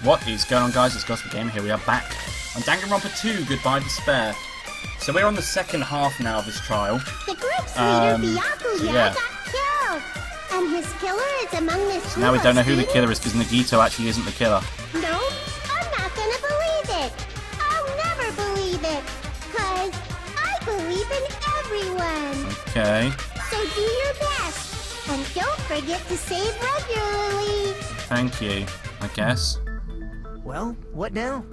What is going on, guys? It's Gospel Gamer here. We are back on Danganronpa 2, Goodbye Despair. So we're on the second half now of this trial. The group's leader, Byakuya, got killed. And his killer is among the students. Now we don't know who the killer is because Nagito actually isn't the killer. No, I'm not gonna believe it. I'll never believe it. Cause I believe in everyone. Okay. So do your best. And don't forget to save regularly. Thank you, I guess. Well, what now?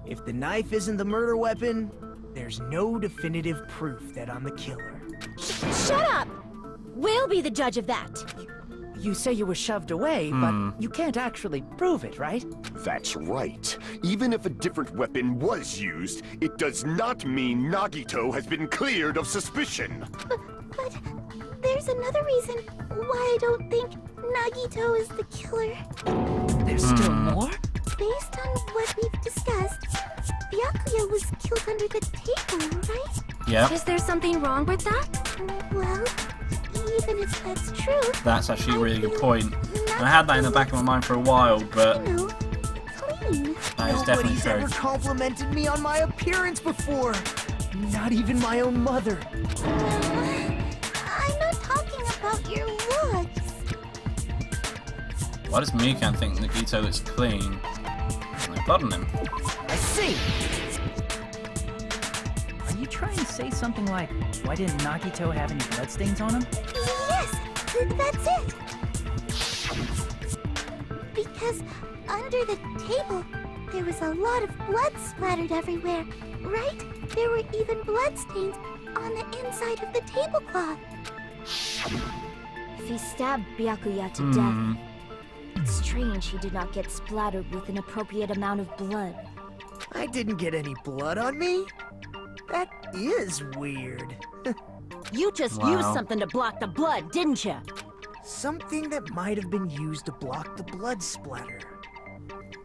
If the knife isn't the murder weapon, there's no definitive proof that I'm the killer. Shut up! We'll be the judge of that. You say you were shoved away, but you can't actually prove it, right? That's right. Even if a different weapon was used, it does not mean Nagito has been cleared of suspicion. But there's another reason why I don't think Nagito is the killer. There's still more? Based on what we've discussed, Byakuya was killed under the table, right? Yeah. Is there something wrong with that? Well, even if that's true... That's actually a really good point. I had that in the back of my mind for a while, but... clean. That is definitely Nobody's true. ever complimented me on my appearance before. Not even my own mother. I'm not talking about your looks. Why does Mikan think Nagito looks clean? There's no blood on him. I see. Are you trying to say something like, why didn't Nagito have any bloodstains on him? Yes, that's it. Because under the table, there was a lot of blood splattered everywhere, right? There were even bloodstains on the inside of the tablecloth. If he stabbed Byakuya to death, it's strange he did not get splattered with an appropriate amount of blood. I didn't get any blood on me? That is weird. You just Wow. used something to block the blood, didn't you? Something that might have been used to block the blood splatter.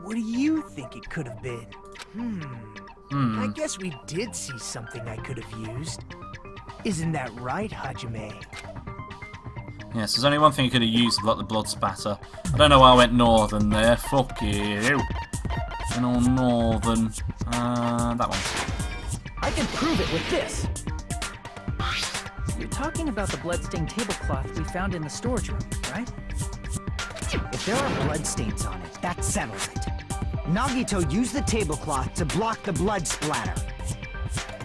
What do you think it could have been? I guess we did see something I could have used. Isn't that right, Hajime? Yes, there's only one thing you could have used to block the blood spatter. I don't know why I went northern there. Fuck you. And all northern. That one. I can prove it with this. You're talking about the bloodstained tablecloth we found in the storage room, right? If there are bloodstains on it, that settles it. Nagito used the tablecloth to block the blood splatter.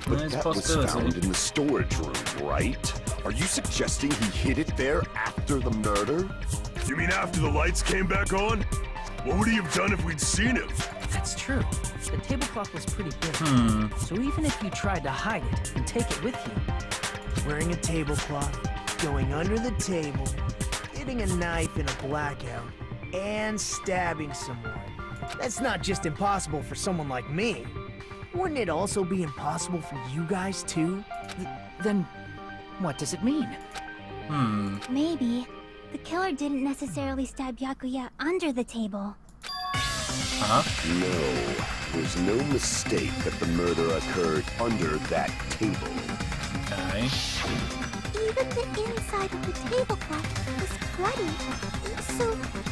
But There's a that was possibility. found in the storage room, right? Are you suggesting he hid it there after the murder? You mean after the lights came back on? What would he have done if we'd seen him? That's true. The tablecloth was pretty big. So even if you tried to hide it and take it with you, Wearing a tablecloth, going under the table, getting a knife in a blackout, and stabbing someone. That's not just impossible for someone like me. Wouldn't it also be impossible for you guys too? then what does it mean? Maybe the killer didn't necessarily stab Byakuya under the table. No, there's no mistake that the murder occurred under that table. Okay. Even the inside of the tablecloth was bloody. So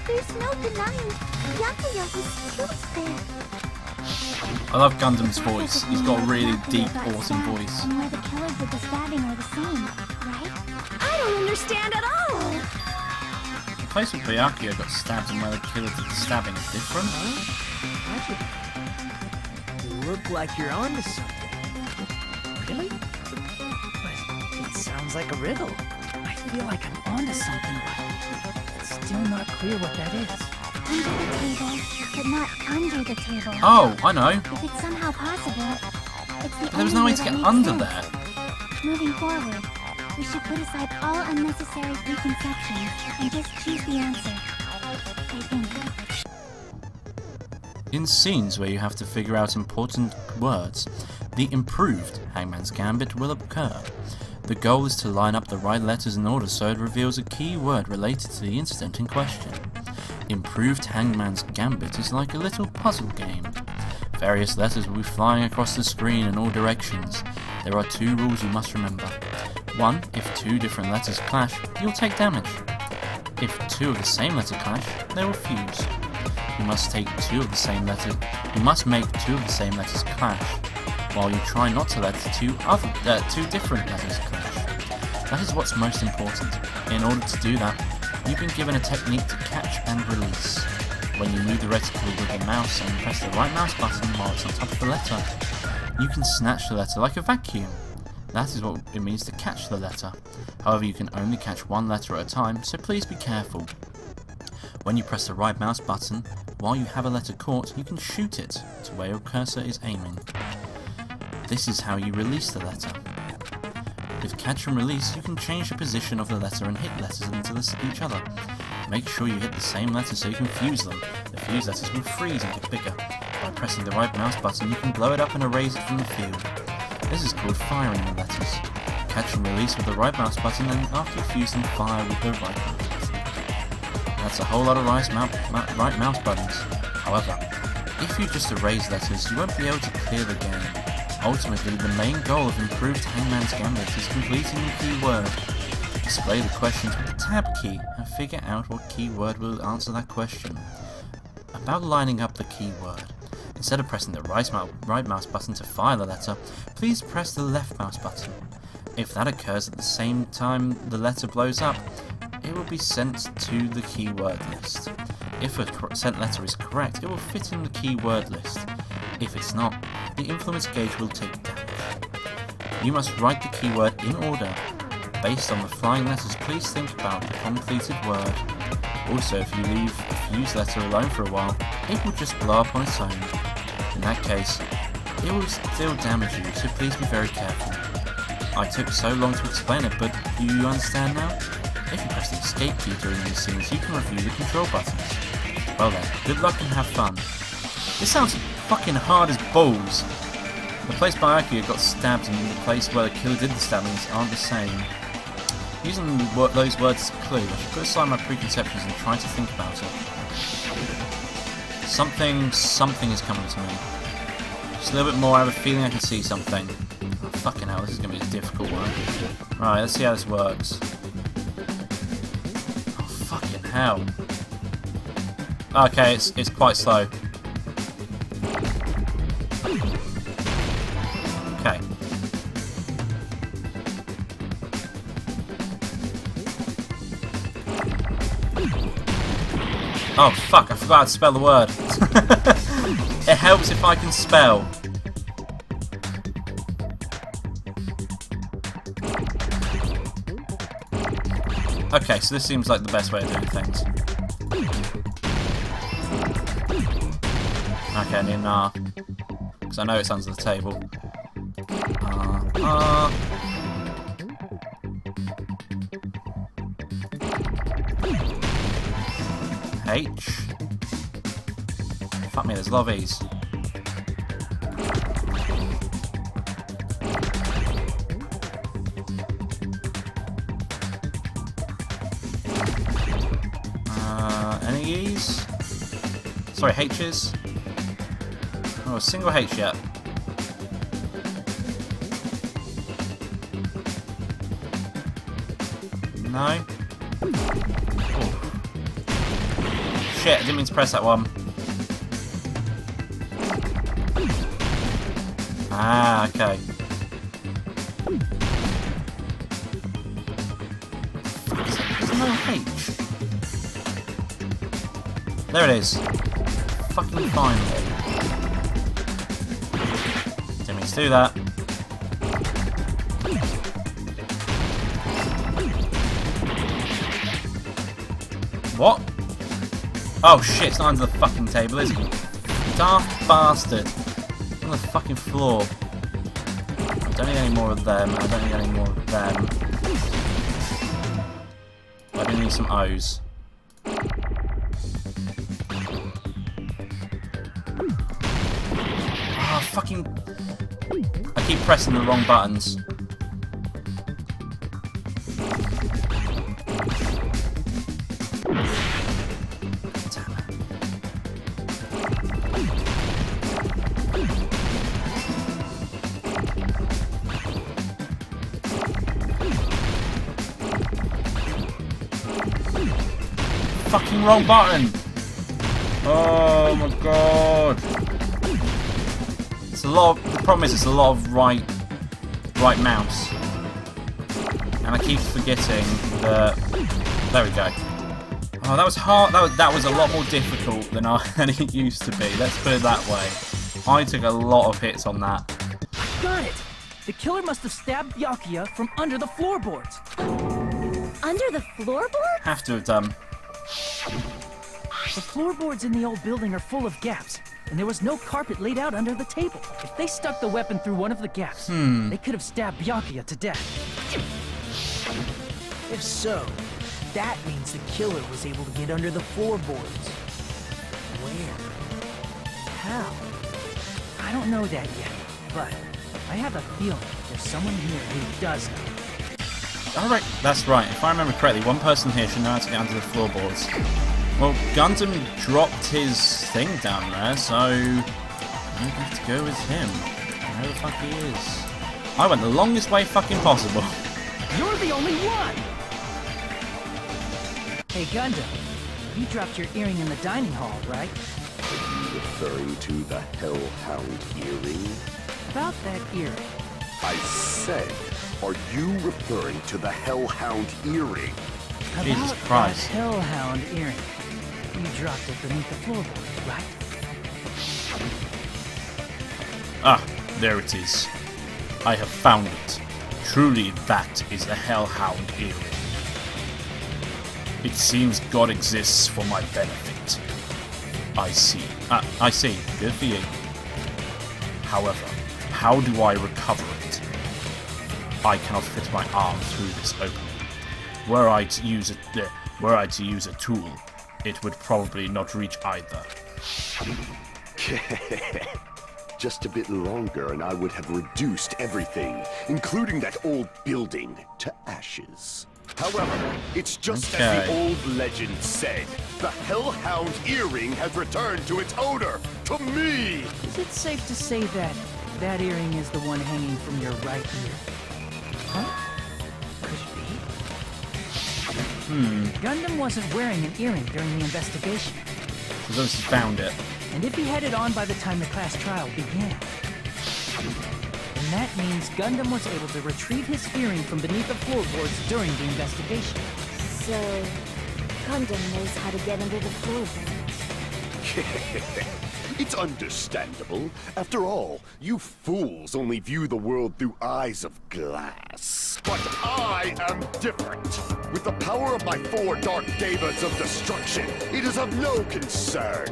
there's no denying Byakuya was killed there. I love Gundam's voice. He's got a really deep, awesome voice. And where the killer did the stabbing are the same, right? I don't understand at all! The place where Byakuya got stabbed and where the killer did the stabbing is different. You look like you're onto something. Really? But it sounds like a riddle. I feel like I'm onto something, but it's still not clear what that is. Under the table, but not under the table. Oh, I know. If it's somehow possible, it's the There was only no way way to that get makes under sense. there. Moving forward, we should put aside all unnecessary preconceptions and just choose the answer. I think. In scenes where you have to figure out important words, the improved Hangman's Gambit will occur. The goal is to line up the right letters in order so it reveals a key word related to the incident in question. Improved Hangman's Gambit is like a little puzzle game. Various letters will be flying across the screen in all directions. There are 2 rules you must remember. 1. If 2 different letters clash, you'll take damage. If 2 of the same letter clash, they will fuse. you must take two of the same letters. You must make two of the same letters clash, while you try not to let two different letters clash. That is what's most important. In order to do that, you've been given a technique to catch and release. When you move the reticle with the mouse and press the right mouse button while it's on top of the letter, you can snatch the letter like a vacuum. That is what it means to catch the letter. However, you can only catch one letter at a time, so please be careful. When you press the right mouse button, while you have a letter caught, you can shoot it to where your cursor is aiming. This is how you release the letter. With catch and release, you can change the position of the letter and hit letters into each other. Make sure you hit the same letter so you can fuse them. The fused letters will freeze and get bigger. By pressing the right mouse button, you can blow it up and erase it from the field. This is called firing the letters. Catch and release with the right mouse button, and after you fuse them, fire with the right mouse button. That's a whole lot of right mouse buttons. However, if you just erase letters, you won't be able to clear the game. Ultimately, the main goal of improved Hangman's Gambit is completing the keyword. Display the questions with the tab key and figure out what keyword will answer that question. About lining up the keyword. Instead of pressing the right mouse button to fire the letter, please press the left mouse button. If that occurs at the same time the letter blows up, it will be sent to the keyword list. If a sent letter is correct, it will fit in the keyword list. If it's not, the influence gauge will take damage. You must write the keyword in order. Based on the flying letters, please think about the completed word. Also, if you leave the fused letter alone for a while, it will just blow up on its own. In that case, it will still damage you, so please be very careful. I took so long to explain it, but do you understand now? If you press the escape key during these scenes, you can review the control buttons. Well then, good luck and have fun. This sounds fucking hard as balls. The place by Akio got stabbed and the place where the killer did the stabbings aren't the same. Using those words as a clue, I should put aside my preconceptions and try to think about it. Something is coming to me. Just a little bit more, I have a feeling I can see something. Oh, fucking hell, this is going to be a difficult one. Right, let's see how this works. Oh, fucking hell. Okay, it's quite slow. Okay. Oh fuck, I forgot how to spell the word. It helps if I can spell. Okay, so this seems like the best way of doing things. Okay, I need an R. Because I know it's under the table. R. H. Fuck me, there's a lot of E's. Any E's? Sorry, H's? Oh, a single H yet. No? Shit, I didn't mean to press that one. Ah, okay. There's no H. There it is. Fucking finally. Didn't mean to do that. What? Oh shit, it's not under the fucking table, is he? Daft bastard. On the fucking floor. I don't need any more of them, I don't need any more of them. I do need some O's. Ah, fucking... I keep pressing the wrong buttons. Fucking wrong button! Oh, Oh my god. It's a lot of, the problem is it's a lot of right mouse. And I keep forgetting that... There we go. Oh, that was hard. That was a lot more difficult than it used to be. Let's put it that way. I took a lot of hits on that. Got it! The killer must have stabbed Byakuya from under the floorboards. Under the floorboard? Have to have done. The floorboards in the old building are full of gaps, and there was no carpet laid out under the table. If they stuck the weapon through one of the gaps, they could have stabbed Byakuya to death. If so, that means the killer was able to get under the floorboards. Where? How? I don't know that yet, but I have a feeling there's someone here who does know. Alright, that's right. If I remember correctly, one person here should know how to get under the floorboards. Well, Gundam dropped his thing down there, so I'm gonna have to go with him. Where the fuck he is? I went the longest way fucking possible. You're the only one! Hey, Gundam, you dropped your earring in the dining hall, right? Are you referring to the Hellhound earring? About that earring. I said, are you referring to the Hellhound earring? Jesus About Christ. that Hellhound earring. You dropped it beneath the floorboard, right? Ah, there it is. I have found it. Truly, that is the Hellhound earring. It seems God exists for my benefit. I see. I see. Good for you. However, how do I recover it? I cannot fit my arm through this opening. Were I to use a tool, it would probably not reach either. Just a bit longer and I would have reduced everything, including that old building, to ashes. However, it's just as the old legend said. The Hellhound earring has returned to its owner, to me! Is it safe to say that that earring is the one hanging from your right ear? Huh? Could it be? Gundam wasn't wearing an earring during the investigation. He's obviously found it. And if he had it on by the time the class trial began, then that means Gundam was able to retrieve his earring from beneath the floorboards during the investigation. So, Gundam knows how to get under the floorboards. It's understandable. After all, you fools only view the world through eyes of glass. But I am different. With the power of my 4 dark devas of destruction, it is of no concern.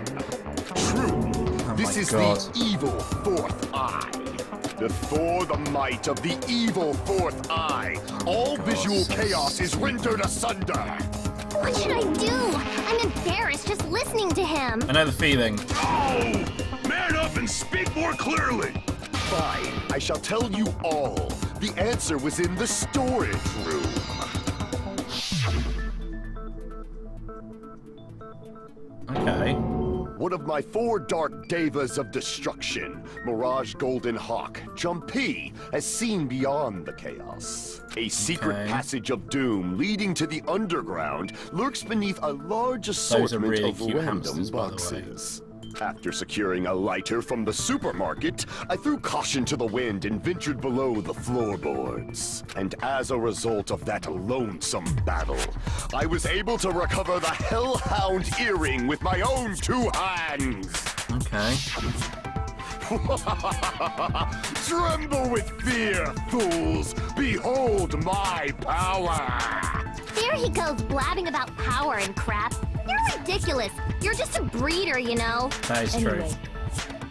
True, this is the evil 4th eye. Before the might of the evil 4th eye, all visual chaos is rendered asunder. What should I do? I'm embarrassed just listening to him. I know the feeling. Oh! Man up and speak more clearly! Fine, I shall tell you all. The answer was in the storage room. Okay. One of my 4 dark devas of destruction, Mirage Golden Hawk, Jumpy, has seen beyond the chaos. A secret passage of doom leading to the underground lurks beneath a large assortment really of cute random hamsters, by the way. boxes. After securing a lighter from the supermarket, I threw caution to the wind and ventured below the floorboards. And as a result of that lonesome battle, I was able to recover the Hellhound earring with my own 2 hands. Okay. Tremble with fear, fools! Behold my power! There he goes blabbing about power and crap. You're ridiculous. You're just a breeder, you know. That is true. Anyway,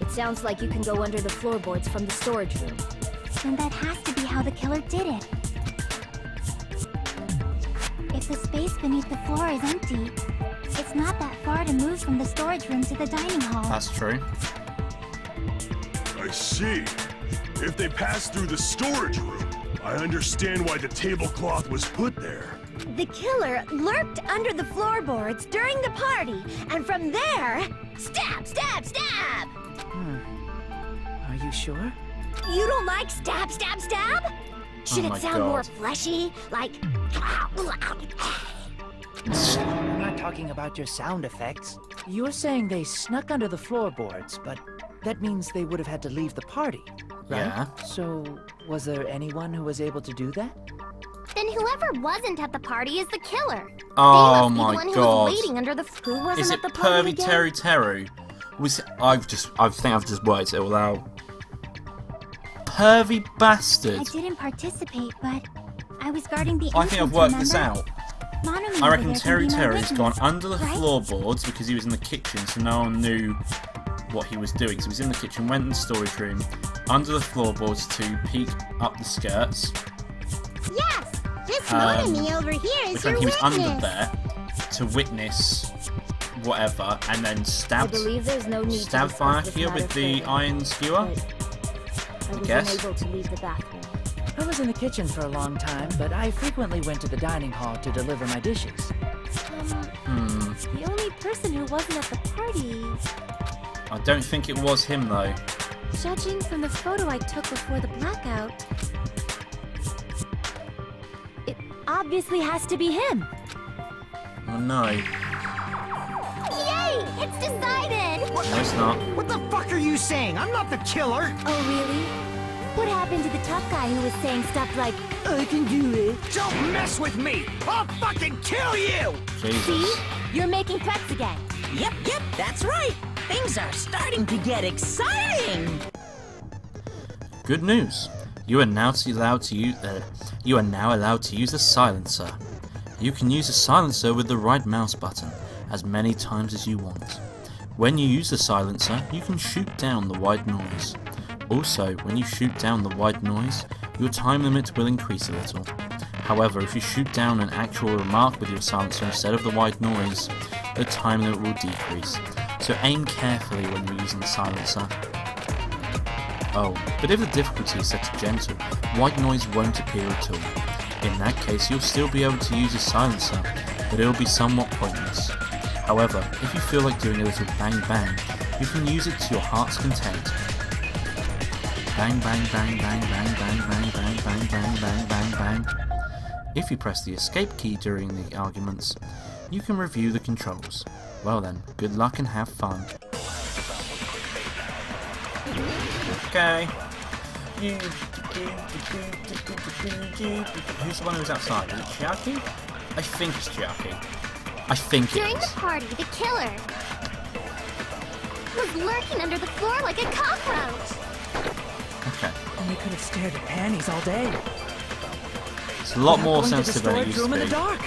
it sounds like you can go under the floorboards from the storage room. Then that has to be how the killer did it. If the space beneath the floor is empty, it's not that far to move from the storage room to the dining hall. That's true. I see. If they passed through the storage room, I understand why the tablecloth was put there. The killer lurked under the floorboards during the party, and from there, stab, stab, stab! Are you sure? You don't like stab, stab, stab? Should Oh my it sound more God. fleshy? Like... I'm not talking about your sound effects. You're saying they snuck under the floorboards, but that means they would have had to leave the party, right? Yeah. So, was there anyone who was able to do that? Then whoever wasn't at the party is the killer. Oh they must be my the one who god. was waiting under the who wasn't Is it at the party Pervy again? Terry Terry? I think I've just worked it all out. Pervy bastard. I didn't participate, but I was guarding the I think I've worked this out. Monomi I over reckon there can Terry be my Terry's gone witness, under the right? floorboards because he was in the kitchen, so no one knew what he was doing. So he was in the kitchen, went in the storage room, under the floorboards to peek up the skirts. Yes, this Monomi over here is Which your meant he was witness. under there to witness whatever, and then I stabbed believe there's no need to discuss this Fire matter with the further, iron skewer. but I was guess. unable to leave the bathroom. I was in the kitchen for a long time, but I frequently went to the dining hall to deliver my dishes. The only person who wasn't at the party, I don't think it was him though. judging from the photo I took before the blackout, It obviously has to be him. Oh no. yay! It's decided. No, it's not. What the fuck are you saying? I'm not the killer! Oh, really? What happened to the tough guy who was saying stuff like, I can do it. Don't mess with me! I'll fucking kill you! Jesus. see? You're making threats again. Yep, that's right. Things are starting to get exciting. Good news. You are now allowed to use. You are now allowed to use a silencer. You can use a silencer with the right mouse button as many times as you want. When you use the silencer, you can shoot down the white noise. Also, when you shoot down the white noise, your time limit will increase a little. However, if you shoot down an actual remark with your silencer instead of the white noise, the time limit will decrease. So aim carefully when you're using the silencer. Oh, but if the difficulty is set to gentle, white noise won't appear at all. In that case, you'll still be able to use a silencer, but it'll be somewhat pointless. However, if you feel like doing a little bang bang, you can use it to your heart's content. Bang bang bang bang bang bang bang bang bang bang bang bang bang. If you press the escape key during the arguments, you can review the controls. Well then, good luck and have fun. Okay. Who's the one who's outside? Is it Chiaki? I think it's Chiaki. I think it During the is. party, the killer was lurking under the floor like a cockroach. Okay. And they could have stared at panties all day. It's a lot Without more going to the sensitive than it storage used to room in be. the dark.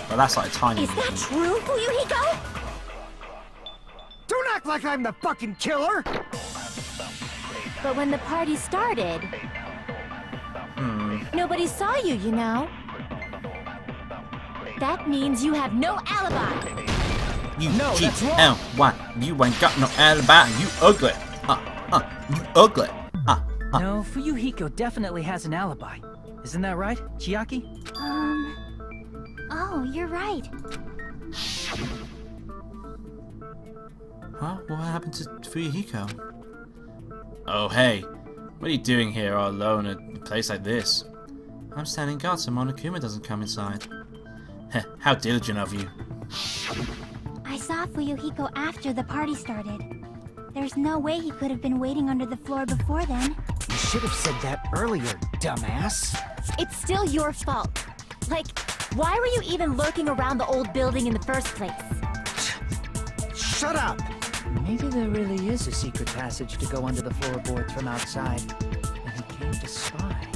But that's like a tiny Is that movement. true, Fuyuhiko? Don't act like I'm the fucking killer! But when the party started, nobody saw you, you know. That means you have no alibi. You No, that's wrong. G-L-Y. You ain't got no alibi. You ugly. You ugly. No, Fuyuhiko definitely has an alibi. Isn't that right, Chiaki? Oh, you're right. Huh? What happened to Fuyuhiko? Oh, hey. What are you doing here all alone at a place like this? I'm standing guard so Monokuma doesn't come inside. Heh, how diligent of you. I saw Fuyuhiko after the party started. There's no way he could have been waiting under the floor before then. You should have said that earlier, dumbass. It's still your fault. Like, why were you even lurking around the old building in the first place? Shut up! Maybe there really is a secret passage to go under the floorboards from outside, and he came to spy.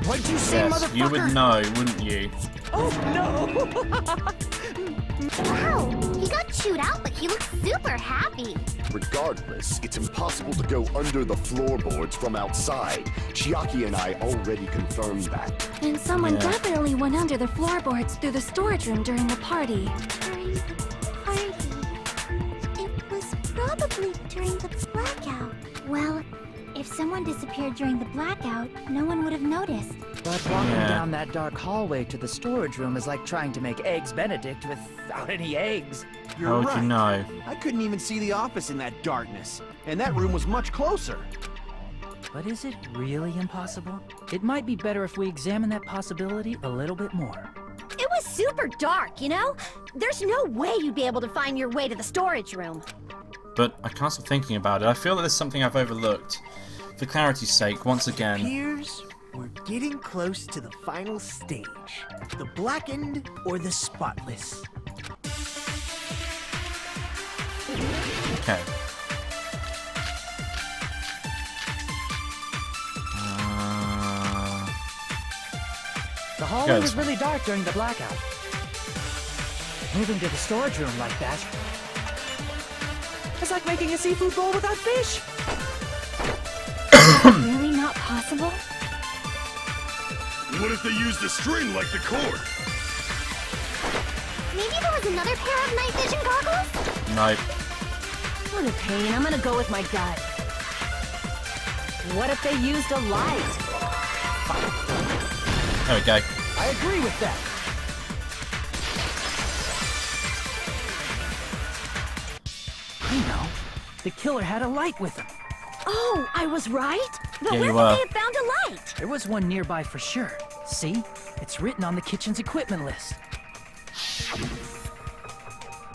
What'd you say, Yes, motherfucker? you would know, wouldn't you? Oh, no! Wow, he got chewed out, but he looks super happy. Regardless, it's impossible to go under the floorboards from outside. Chiaki and I already confirmed that. And someone Yeah. definitely went under the floorboards through the storage room during the party. During the party? It was probably during the blackout. Well, if someone disappeared during the blackout, no one would have noticed. But walking Yeah. down that dark hallway to the storage room is like trying to make eggs Benedict without any eggs. How would you know? I couldn't even see the office in that darkness, and that room was much closer. But is it really impossible? It might be better if we examine that possibility a little bit more. It was super dark, you know? There's no way you'd be able to find your way to the storage room. But I can't stop thinking about it. I feel that there's something I've overlooked. For clarity's sake, once again... Appears we're getting close to the final stage. The blackened or the spotless. Okay. The hallway was really dark during the blackout. Moving to the storage room like that, it's like making a seafood bowl without fish. Really not possible? What if they used a string like the cord? Maybe there was another pair of night vision goggles? Nope. What a pain. I'm gonna go with my gut. What if they used a light? There we go. I agree with that. I know. The killer had a light with him. Oh, I was right? But Yeah, where you could were. they have found a light? There was one nearby for sure. See? It's written on the kitchen's equipment list.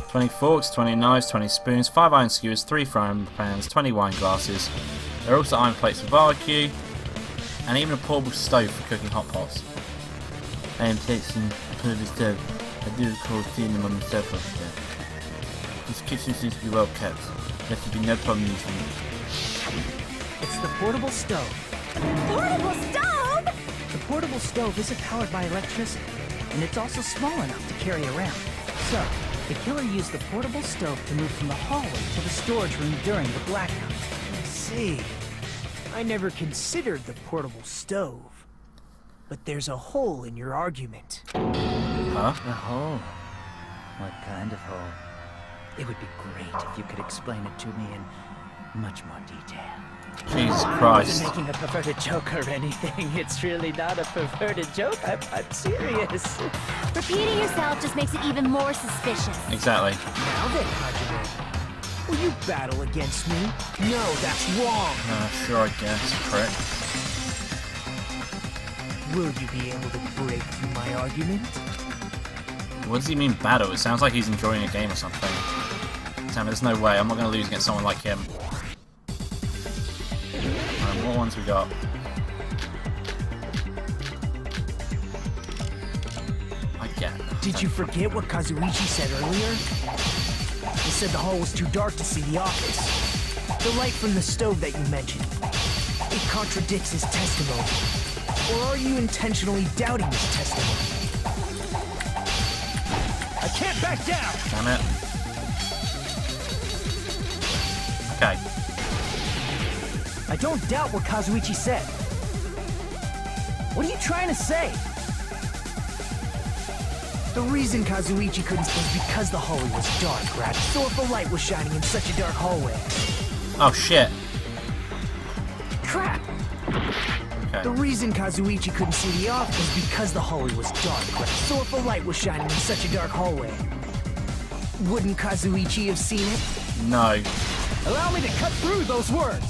20 forks, 20 knives, 20 spoons, 5 iron skewers, 3 frying pans, 20 wine glasses. There are also iron plates for barbecue, and even a portable stove for cooking hot pots. Iron plates and a portable stove. I do recall seeing them on the sofa there. This kitchen seems to be well kept. There should be no problem using it. It's the portable stove. Portable stove? The portable stove isn't powered by electricity, and it's also small enough to carry around. So, the killer used the portable stove to move from the hallway to the storage room during the blackout. I see. I never considered the portable stove. But there's a hole in your argument. Huh? A hole? What kind of hole? It would be great if you could explain it to me in much more detail. Jesus I Christ. wasn't making a perverted joke or anything. It's really not a perverted joke. I'm serious. Repeating yourself just makes it even more suspicious. Exactly. Now then, Hajime, will you battle against me? No, that's wrong. Sure, I guess. Correct. Will you be able to break through my argument? What does he mean battle? It sounds like he's enjoying a game or something. Damn, there's no way. I'm not going to lose against someone like him. What ones we got? I get it. Did you forget what Kazuichi said earlier? He said the hall was too dark to see the office. The light from the stove that you mentioned. It contradicts his testimony. Or are you intentionally doubting his testimony? I can't back down! Damn it. Okay. I don't doubt what Kazuichi said. What are you trying to say? The reason Kazuichi couldn't was because the hallway was dark, right? So if the light was shining in such a dark hallway. Oh, shit. Crap! Okay. The reason Kazuichi couldn't see the office was because the hallway was dark, right? So if the light was shining in such a dark hallway, wouldn't Kazuichi have seen it? No. Allow me to cut through those words!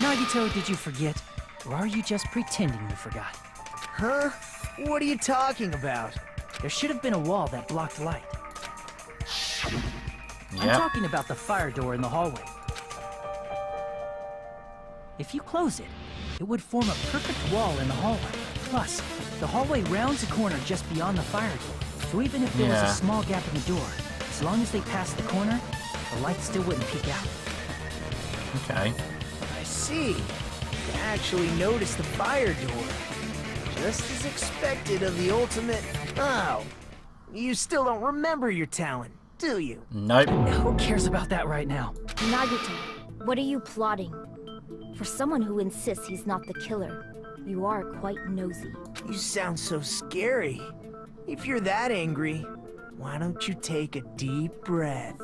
Nagito, did you forget? Or are you just pretending you forgot? Huh? What are you talking about? There should have been a wall that blocked light. I'm Yep. talking about the fire door in the hallway. If you close it, it would form a perfect wall in the hallway. Plus, the hallway rounds a corner just beyond the fire door. So even if there was Yeah. a small gap in the door, as long as they passed the corner, the light still wouldn't peek out. Okay. I see. You actually noticed the fire door. Just as expected of the ultimate... Oh. You still don't remember your talent, do you? Nope. Who cares about that right now? Nagito, what are you plotting? For someone who insists he's not the killer, you are quite nosy. You sound so scary. If you're that angry, why don't you take a deep breath?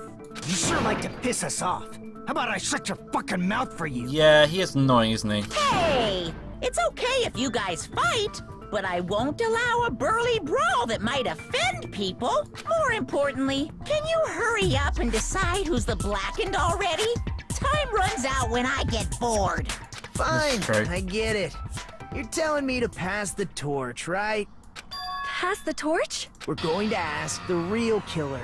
You sure like to piss us off. How about I shut your fucking mouth for you? Yeah, he is annoying, isn't he? Hey, it's okay if you guys fight, but I won't allow a burly brawl that might offend people. More importantly, can you hurry up and decide who's the blackened already? Time runs out when I get bored. Fine, true. I get it. You're telling me to pass the torch, right? Pass the torch? We're going to ask the real killer,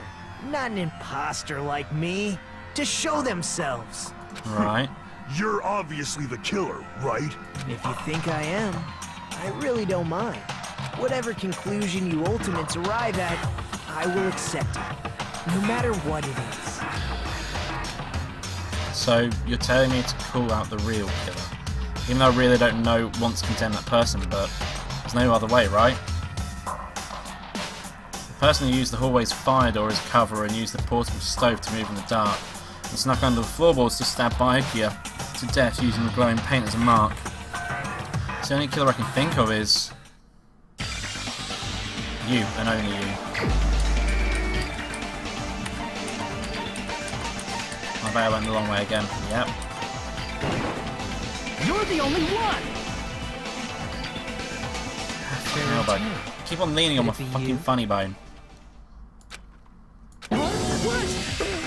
not an imposter like me, to show themselves. Right. You're obviously the killer, right? If you think I am, I really don't mind. Whatever conclusion you ultimates arrive at, I will accept it, no matter what it is. So you're telling me to call out the real killer, even though I really don't want to condemn that person, but there's no other way, right? The person who used the hallway's fire door as cover and used the portable stove to move in the dark, and snuck under the floorboards to stab Byakuya to death using the glowing paint as a mark. So the only killer I can think of is you, and only you. I bet I went the long way again. Yep. You're the only one! Elbow. Keep on leaning on my fucking funny bone. What?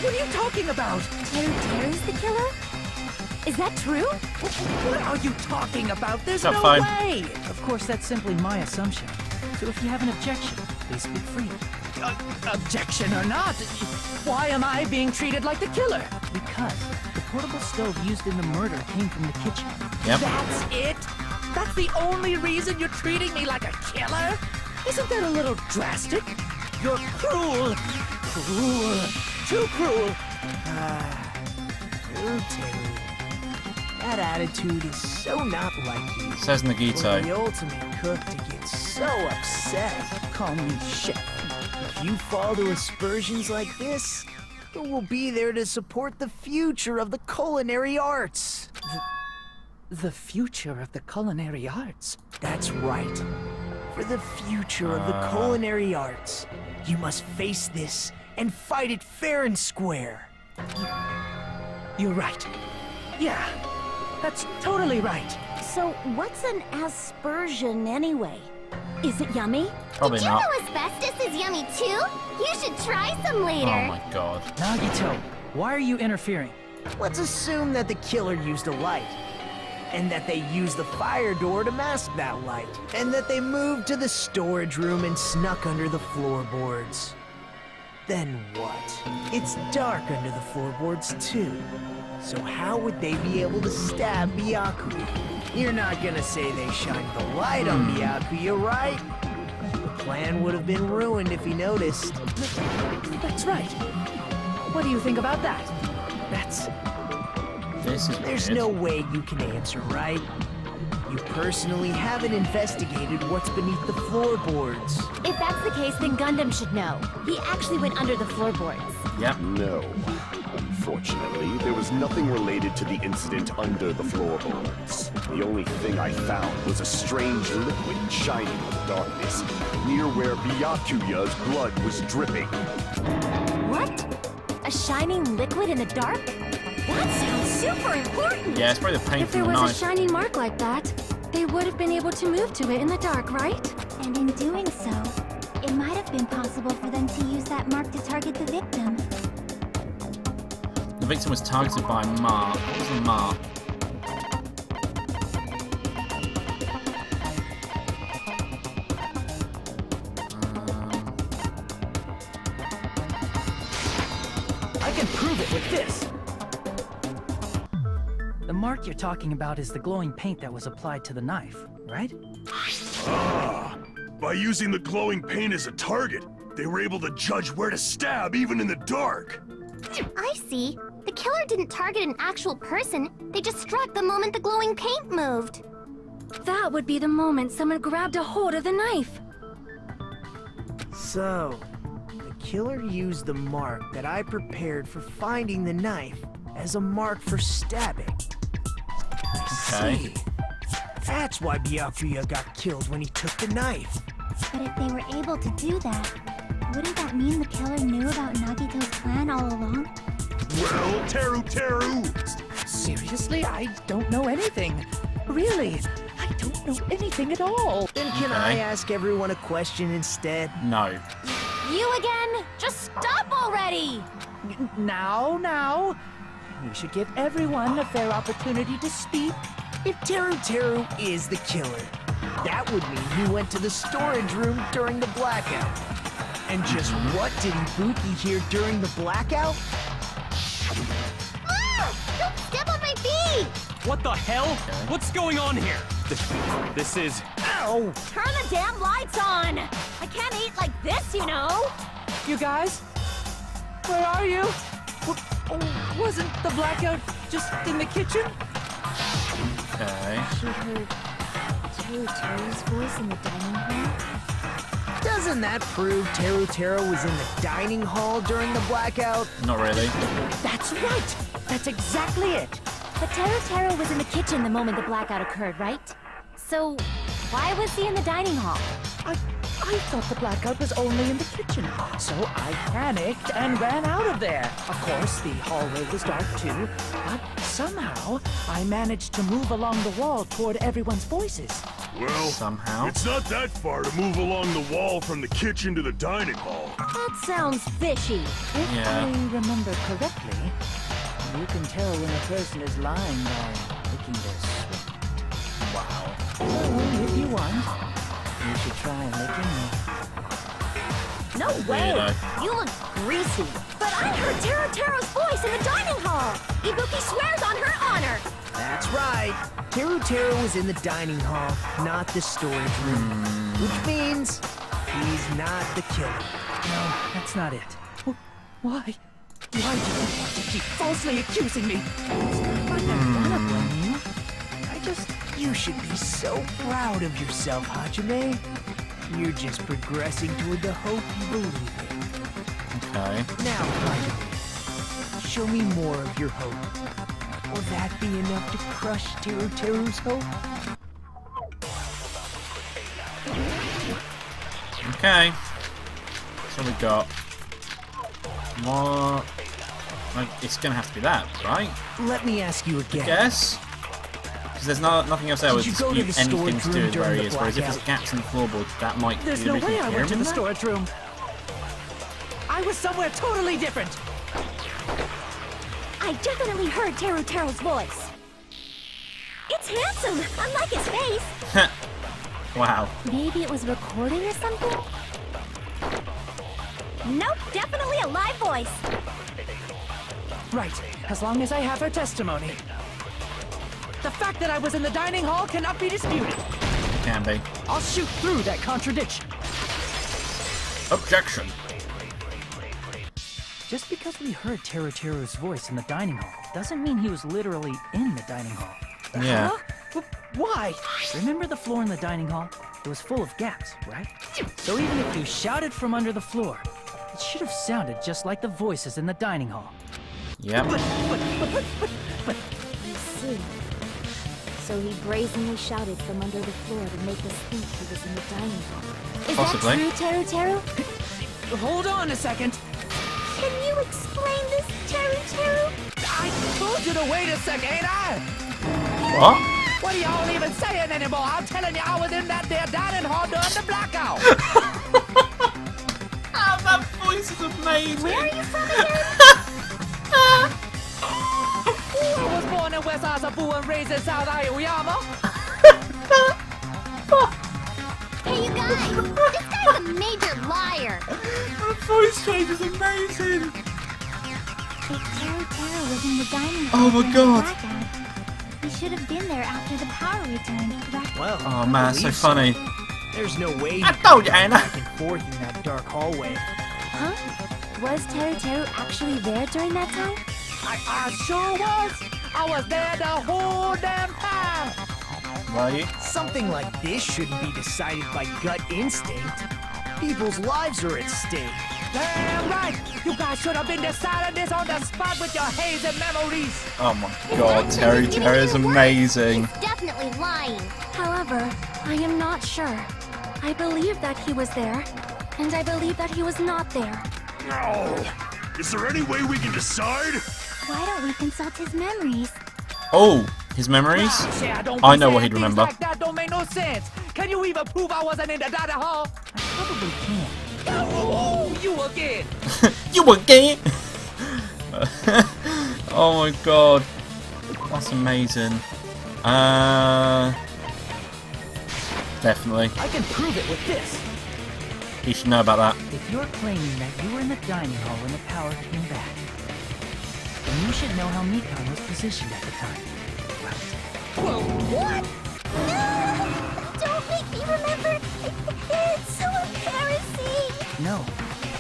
What are you talking about? Teru's the killer? Is that true? What are you talking about? There's Shut no phone. way! Of course, that's simply my assumption. So if you have an objection, please speak freely. Objection or not, why am I being treated like the killer? Because the portable stove used in the murder came from the kitchen. Yep. That's it? That's the only reason you're treating me like a killer? Isn't that a little drastic? You're cruel. Cruel. Too cruel. Teru. That attitude is so not like you. Says Nagito. For the ultimate cook to get so upset. Call me chef. If you fall to aspersions like this, who will be there to support the future of the culinary arts? The future of the culinary arts? That's right. For the future of the culinary arts, you must face this and fight it fair and square. You're right. Yeah, that's totally right. So, what's an aspersion anyway? Is it yummy? Probably Did you not. know asbestos is yummy too? You should try some later. Oh my god. Nagito, why are you interfering? Let's assume that the killer used a light, and that they used the fire door to mask that light, and that they moved to the storage room and snuck under the floorboards. Then what? It's dark under the floorboards too. So how would they be able to stab Byakuya? You're not gonna say they shined the light on Byakuya, right? The plan would have been ruined if he noticed. That's right. What do you think about that? This is There's weird. no way you can answer, right? You personally haven't investigated what's beneath the floorboards. If that's the case, then Gundam should know. He actually went under the floorboards. Yep. No. Unfortunately, there was nothing related to the incident under the floorboards. The only thing I found was a strange liquid shining in the darkness, near where Byakuya's blood was dripping. What? A shining liquid in the dark? That sounds super important! Yeah, it's probably the paint If there from the was a knife. shining mark like that, they would have been able to move to it in the dark, right? And in doing so, it might have been possible for them to use that mark to target the victim. The victim was targeted by a mark. What was the mark? I can prove it with this. The mark you're talking about is the glowing paint that was applied to the knife, right? Ah, by using the glowing paint as a target, they were able to judge where to stab even in the dark. I see. The killer didn't target an actual person. They just struck the moment the glowing paint moved. That would be the moment someone grabbed a hold of the knife. So, the killer used the mark that I prepared for finding the knife as a mark for stabbing. I see. That's why Byakuya got killed when he took the knife. But if they were able to do that, wouldn't that mean the killer knew about Nagito's plan all along? Well, Teru! Seriously, I don't know anything. Really, I don't know anything at all. Then can I ask everyone a question instead? No. You again? Just stop already! Now. You should give everyone a fair opportunity to speak. if Teru is the killer, that would mean he went to the storage room during the blackout. And just what did Ibuki hear during the blackout? Ah! Don't step on my feet! What the hell? What's going on here? This is... Ow! Turn the damn lights on! I can't eat like this, you know! You guys? Where are you? Wasn't the blackout just in the kitchen? Okay. She heard Teru's voice in the dining hall. Doesn't that prove Teru was in the dining hall during the blackout? Not really. That's right! That's exactly it! But Teru was in the kitchen the moment the blackout occurred, right? So, why was he in the dining hall? I thought the blackout was only in the kitchen, so I panicked and ran out of there. Of course, the hallway was dark too, but somehow I managed to move along the wall toward everyone's voices. Well, Somehow. it's not that far to move along the wall from the kitchen to the dining hall. That sounds fishy. If Yeah. I remember correctly, you can tell when a person is lying by licking their sweat. Wow. So, if you want, you should try licking me. No way! Weirdo. You look greasy. But I heard Teru's voice in the dining hall! Ibuki swears on her honor! That's right. Teru was in the dining hall, not the storage room. Which means he's not the killer. No, that's not it. Why? Why do you want to keep falsely accusing me? It's not like I want to blame you. You should be so proud of yourself, Hajime. You're just progressing toward the hope you believe in. Okay. Now, Hajime, show me more of your hope. Will that be enough to crush Teru's hope? Okay. So we got... What? Like, it's gonna have to be that, right? Let me ask you again. Guess? Because there's nothing else there with Did you go to the anything storage to do room with where during he the is. Whereas if there's blackout? gaps in the floorboard, that might There's be no the reason way you I hear went to him the in there. storage room. I was somewhere totally different. I definitely heard Teru's voice. It's handsome, unlike his face. Wow. Maybe it was recording or something? Nope, definitely a live voice. Right, as long as I have her testimony. The fact that I was in the dining hall cannot be disputed. Can be. I'll shoot through that contradiction. Objection. Just because we heard Teru's voice in the dining hall doesn't mean he was literally in the dining hall. Yeah. Huh? Why? Remember the floor in the dining hall? It was full of gaps, right? So even if you shouted from under the floor, it should have sounded just like the voices in the dining hall. Yep. I see. So he brazenly shouted from under the floor to make us think he was in the dining hall. Is Possibly. that true, Teru? Hold on a second. Can you explain this, Teru? I told you to wait a second, ain't I? What? What are y'all even saying anymore? I'm telling you, I was in that there dining hall during the blackout. Oh, that voice is amazing. Where are you from again? I was born in West Asabu and raised in South Aoyama. Hey, you guys! This guy's a major liar! That voice change is amazing. If Teru was in the dining hall Oh my during the God. blackout, he should have been there after the power returned, correct? Well, Oh man, so believe funny. There's no way I told you, Anna. back and forth in that dark hallway. Huh? Was Teru actually there during that time? I sure was. I was there the whole damn time. Were you? Something like this shouldn't be decided by gut instinct. People's lives are at stake. Damn right. You guys should have been deciding this on the spot with your hazy memories. Oh my god, Terry is amazing. He's definitely lying. However, I am not sure. I believe that he was there, and I believe that he was not there. Oh, is there any way we can decide? Why don't we consult his memories? Oh, his memories? I know what he'd remember. Like that don't make no sense. Can you even prove I wasn't in the dining hall? I probably can. Oh, you again. You again? Oh my god. That's amazing. Definitely. I can prove it with this. You should know about that. If you're claiming that you were in the dining hall when the power came back, then you should know how Mikan was positioned at the time. Whoa, what? No! Don't make me remember! It's so embarrassing! No,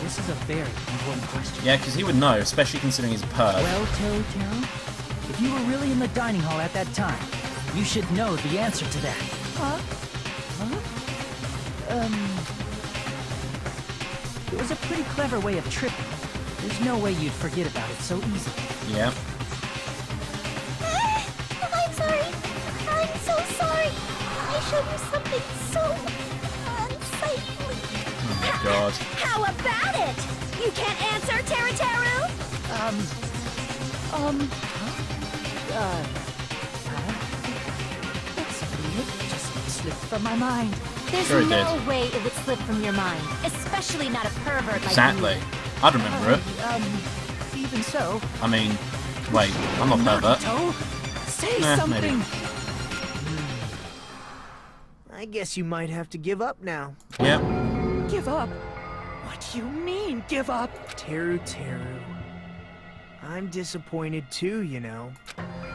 this is a very important question. Yeah, because he would know, especially considering he's a perv. Well, Taro, if you were really in the dining hall at that time, you should know the answer to that. Huh? It was a pretty clever way of tripping. There's no way you'd forget about it so easily. Yeah. I'm sorry. I'm so sorry. I showed you something so unsightly. Oh my god. How about it? You can't answer, Teru? It just slipped from my mind. There's Sure it no did. way it would slip from your mind, especially not a pervert like Exactly. you. I'd remember it. Even so. I mean, wait, I'm not pervert. Nagito, say Maybe. something. I guess you might have to give up now. Yep. Give up? What do you mean, give up? Teru. I'm disappointed too, you know.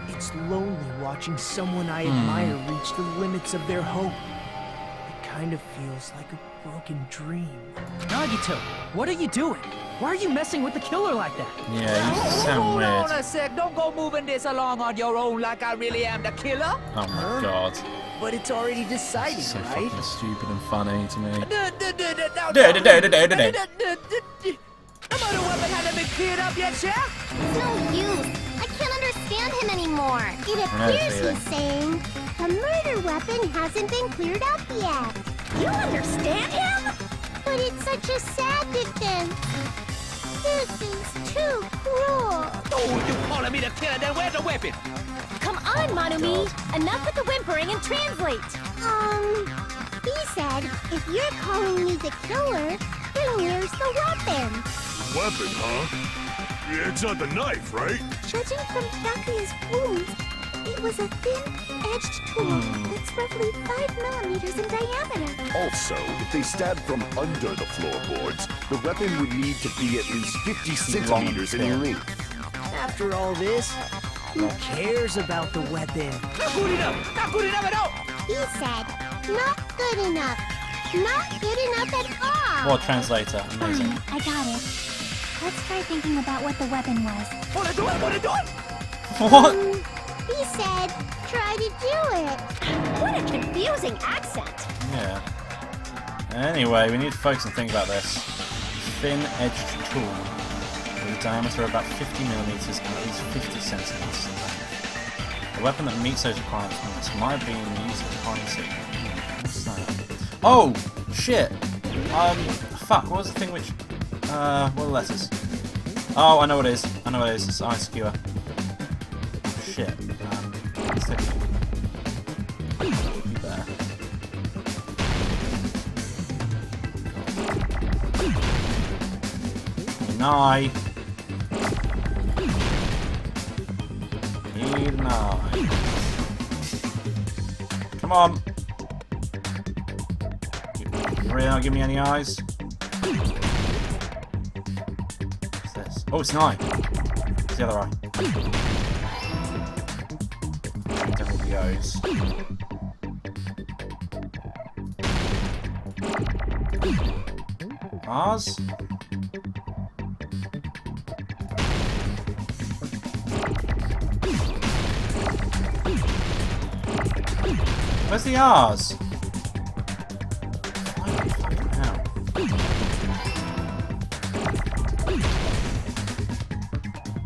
It's lonely watching someone I admire reach the limits of their hope. It kind of feels like a broken dream. Nagito, what are you doing? Why are you messing with the killer like that? Yeah, you sound Hold weird. on a sec, don't go moving this along on your own like I really am the killer. Oh my god. But it's already decided, So right? fucking stupid and funny to me. The murder weapon hasn't been cleared up yet, Chef? It's no use. I can't understand him anymore. It Another appears feeling. he's saying the murder weapon hasn't been cleared up yet. You understand him? But it's such a sad defense. This is too cruel. Oh, you calling me the killer, then where's the weapon? Come on, Manumi. Enough with the whimpering and translate. He said, if you're calling me the killer, then where's the weapon? Weapon, huh? Yeah, it's not the knife, right? Judging from Takuya's wounds, it was a thin-edged tool that's roughly 5 millimeters in diameter. Also, if they stabbed from under the floorboards, the weapon would need to be at least 50 centimeters in length. After all this, who cares about the weapon? Not good enough! Not good enough at all! He said, not good enough. Not good enough at all. What translator? Amazing. Fine, I got it. Let's try thinking about what the weapon was. What are you doing? What? He said, try to do it. What a confusing accent. Yeah. Anyway, we need to focus and think about this. Thin-edged tool with a diameter of about 50 millimeters and at least 50 centimeters in length. A weapon that meets those requirements, in my opinion, used at harnessing. What's that? Oh! Shit! Fuck, what was the thing which... what are the letters? Oh, I know what it is. I know what it is. It's eye skewer. Shit. Let's take it. You better. Need an eye. Need an eye. Come on. You really not give me any eyes? What's this? Oh, it's an eye. It's the other eye. Double the O's. R's? Where's the R's?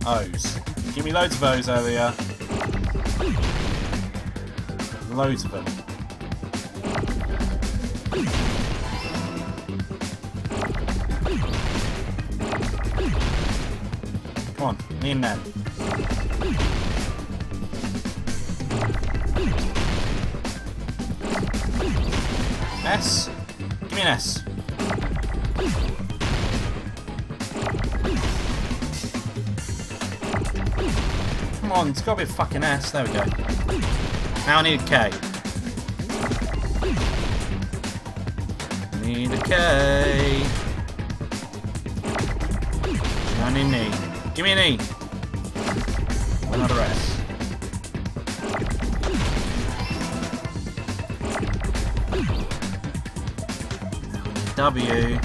O's. Give me loads of O's earlier. Loads of them. Come on, me and Ned. S? Give me an S. Come on, it's gotta be a fucking S. There we go. Now I need a K. Need a K. Now I need an E. Give me an E. Another S. W.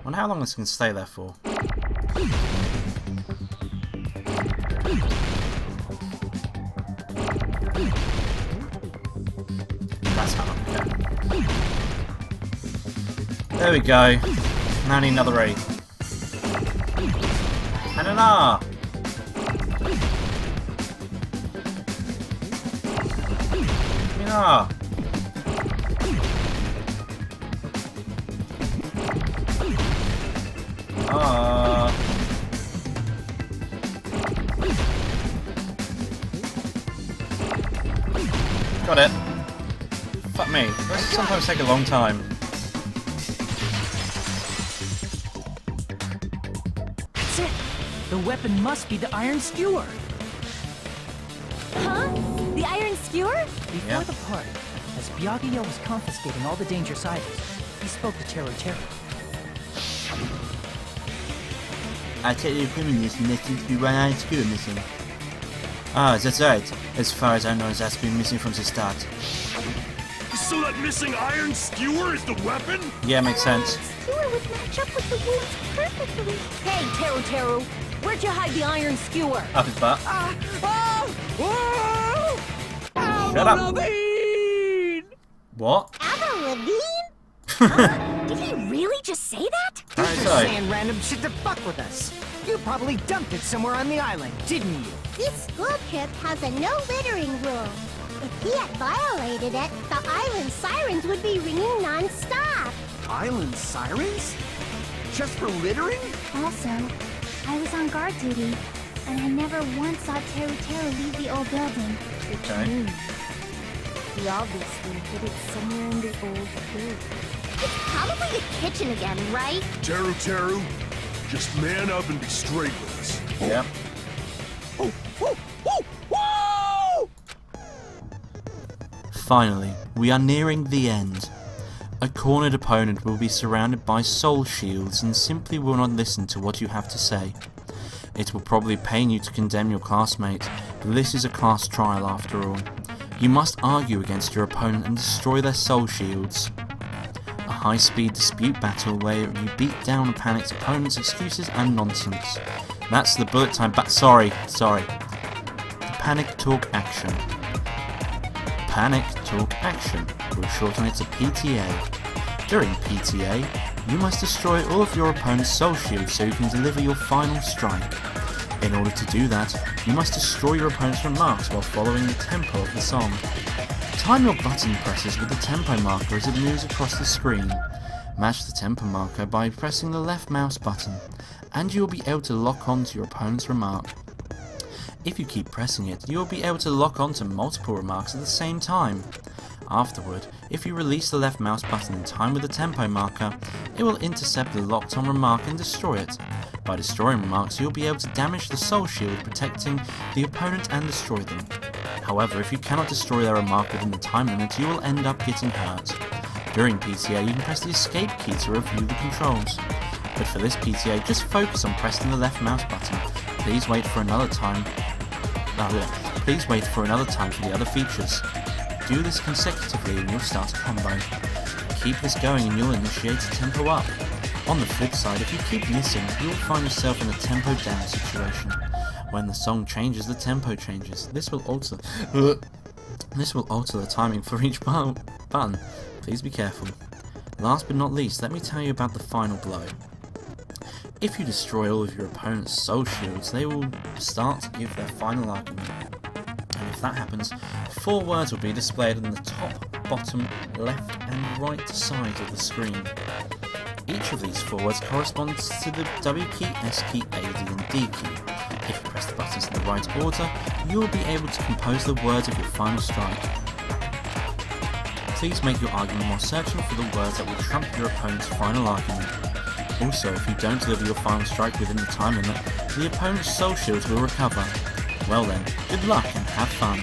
Wonder how long this can stay there for. That's how long. Okay. There we go. Now I need another E. And an R. An R. Got it. Fuck me. Those sometimes take a long time. That's it. The weapon must be the iron skewer. Huh? The iron skewer? Before the party, as Byakuya was confiscating all the dangerous items, he spoke to Teru. I tell you, criminals, and there seems to be one iron skewer missing. Ah, that's right. As far as I know, that's been missing from the start. So that missing iron skewer is the weapon? Yeah, makes sense. Skewer would match up with the wounds perfectly. Hey, Teru, where'd you hide the iron skewer? Up his butt. Shut up. What? Avril Lavigne? Did he really just say that? Alright, Just so. saying random shit to fuck with us. You probably dumped it somewhere on the island, didn't you? This school trip has a no littering rule. If he had violated it, the island sirens would be ringing non-stop. Island sirens? Just for littering? Also, I was on guard duty, and I never once saw Teru leave the old building. Okay. He obviously hid it somewhere in the old food. It's probably the kitchen again, right? Teru, just man up and be straight with us. Yep. Finally, we are nearing the end. A cornered opponent will be surrounded by soul shields and simply will not listen to what you have to say. It will probably pain you to condemn your classmate, but this is a class trial after all. You must argue against your opponent and destroy their soul shields. A high-speed dispute battle where you beat down a panicked opponent's excuses and nonsense. That's the bullet time sorry. The panic talk action. Panic talk action. We'll shorten it to PTA. During PTA, you must destroy all of your opponent's soul shields so you can deliver your final strike. In order to do that, you must destroy your opponent's remarks while following the tempo of the song. Time your button presses with the tempo marker as it moves across the screen. Match the tempo marker by pressing the left mouse button, and you will be able to lock on to your opponent's remark. If you keep pressing it, you will be able to lock on to multiple remarks at the same time. Afterward, if you release the left mouse button in time with the tempo marker, it will intercept the locked on remark and destroy it. By destroying remarks, you will be able to damage the soul shield protecting the opponent and destroy them. However, if you cannot destroy their remark within the time limit, you will end up getting hurt. During PTA, you can press the escape key to review the controls. But for this PTA, just focus on pressing the left mouse button. Please wait for another time for the other features. Do this consecutively and you'll start a combo. Keep this going and you'll initiate a tempo up. On the flip side, if you keep missing, you'll find yourself in a tempo down situation. When the song changes, the tempo changes. This will alter the timing for each button. Please be careful. Last but not least, let me tell you about the final blow. If you destroy all of your opponent's soul shields, they will start to give their final argument. And if that happens, 4 words will be displayed on the top, bottom, left and right sides of the screen. Each of these 4 words corresponds to the W key, S key, A, D and D key. If you press the buttons in the right order, you will be able to compose the words of your final strike. Please make your argument while searching for the words that will trump your opponent's final argument. Also, if you don't deliver your final strike within the time limit, the opponent's soul shields will recover. Well then, good luck and have fun.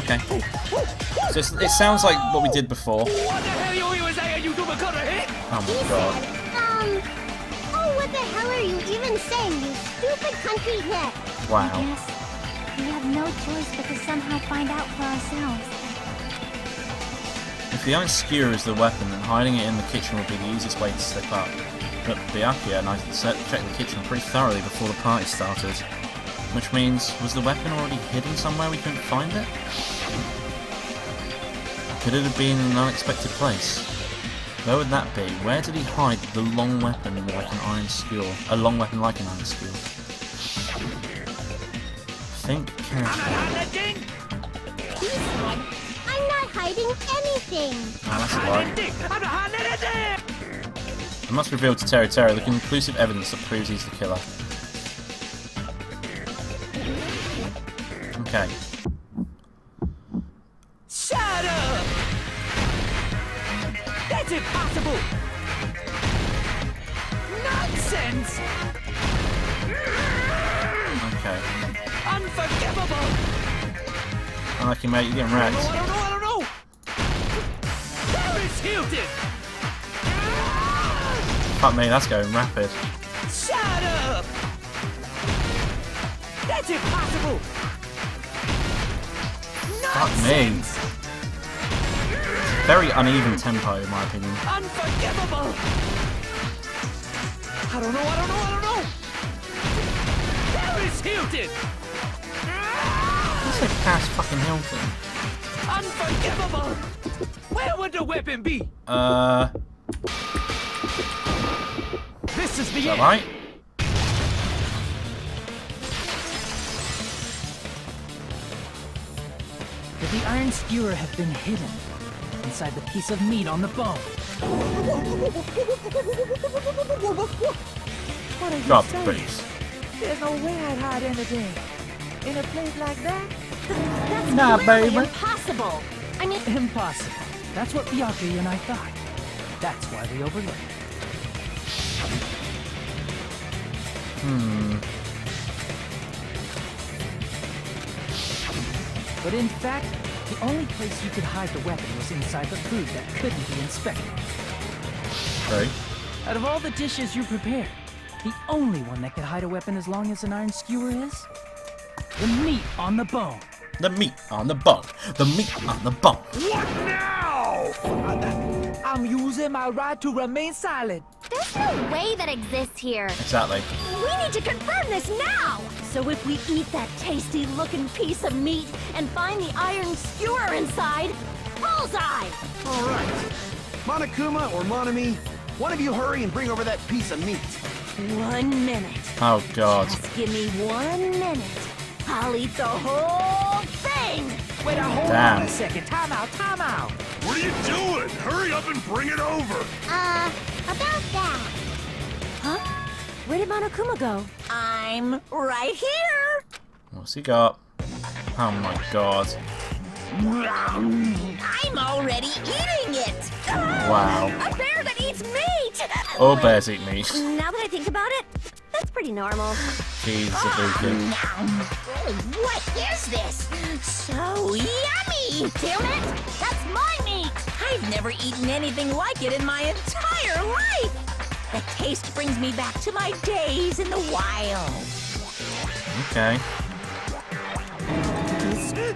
Okay. So it sounds like what we did before. Oh my god. Oh, what the hell are you even saying, you stupid country hit? Wow. I guess we have no choice but to somehow find out for ourselves. If the iron skewer is the weapon, then hiding it in the kitchen would be the easiest way to slip up. But Byakuya and I checked the kitchen pretty thoroughly before the party started. Which means, was the weapon already hidden somewhere we couldn't find it? Could it have been in an unexpected place? Where would that be? Where did he hide the long weapon like an iron skewer? A long weapon like an iron skewer. Think carefully. He said, I'm not hiding anything. Ah, that's a lie. I must reveal to Terry the conclusive evidence that proves he's the killer. Okay. Shut up! That's impossible! Nonsense! Okay. Unforgivable! Unlucky mate, you're getting wrecked. I don't know! Paris Hilton! Fuck me, that's going rapid. Shut up! That's impossible! Fuck me. Very uneven tempo, in my opinion. Unforgivable! I don't know! Paris Hilton! What's like Paris fucking Hilton? Unforgivable! Where would the weapon be? This is the Is that end. right? Could the iron skewer have been hidden inside the piece of meat on the bone? What are you Drop the saying? boots. There's no way I'd hide anything in a place like that. That's Nah, clearly baby. impossible. I mean, Impossible. That's what Byakuya and I thought. That's why we overlooked it. But in fact, the only place you could hide the weapon was inside the food that couldn't be inspected. Right. Out of all the dishes you prepared, the only one that could hide a weapon as long as an iron skewer is the meat on the bone. The meat on the bone. The meat on the bone. What now? I'm using my right to remain silent. there's no way that exists here. Exactly. We need to confirm this now! So if we eat that tasty-looking piece of meat and find the iron skewer inside, bullseye! All right. Monokuma or Monami, one of you hurry and bring over that piece of meat. 1 minute. Oh god. Just give me 1 minute. I'll eat the whole thing! Wait, hold Damn. on a second. Time out. What are you doing? Hurry up and bring it over! About that. Huh? Where did Monokuma go? I'm right here. What's he got? Oh my god. I'm already eating it. Wow. A bear that eats meat! All bears eat meat. Now that I think about it, that's pretty normal. Jeez, Ibuki. What is this? So yummy! Damn it! That's my meat! I've never eaten anything like it in my entire life. The taste brings me back to my days in the wild. Okay.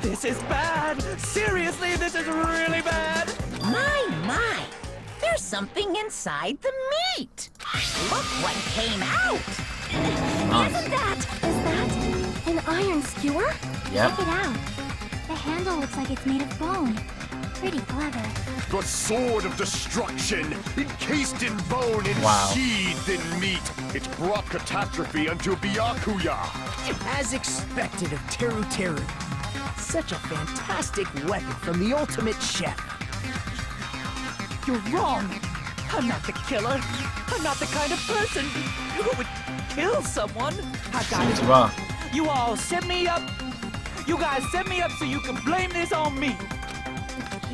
This is bad. Seriously, this is really bad. My. There's something inside the meat. Look what came out. Nice. Is that an iron skewer? Yep. Check it out. The handle looks like it's made of bone. Pretty clever. The sword of destruction, encased in bone and Wow. sheathed in meat. It's brought catastrophe unto Byakuya. As expected of Teru Teru. Such a fantastic weapon from the ultimate chef. You're wrong. I'm not the killer. I'm not the kind of person who would kill someone. I got Seems it. you are. You all set me up. You guys set me up so you can blame this on me.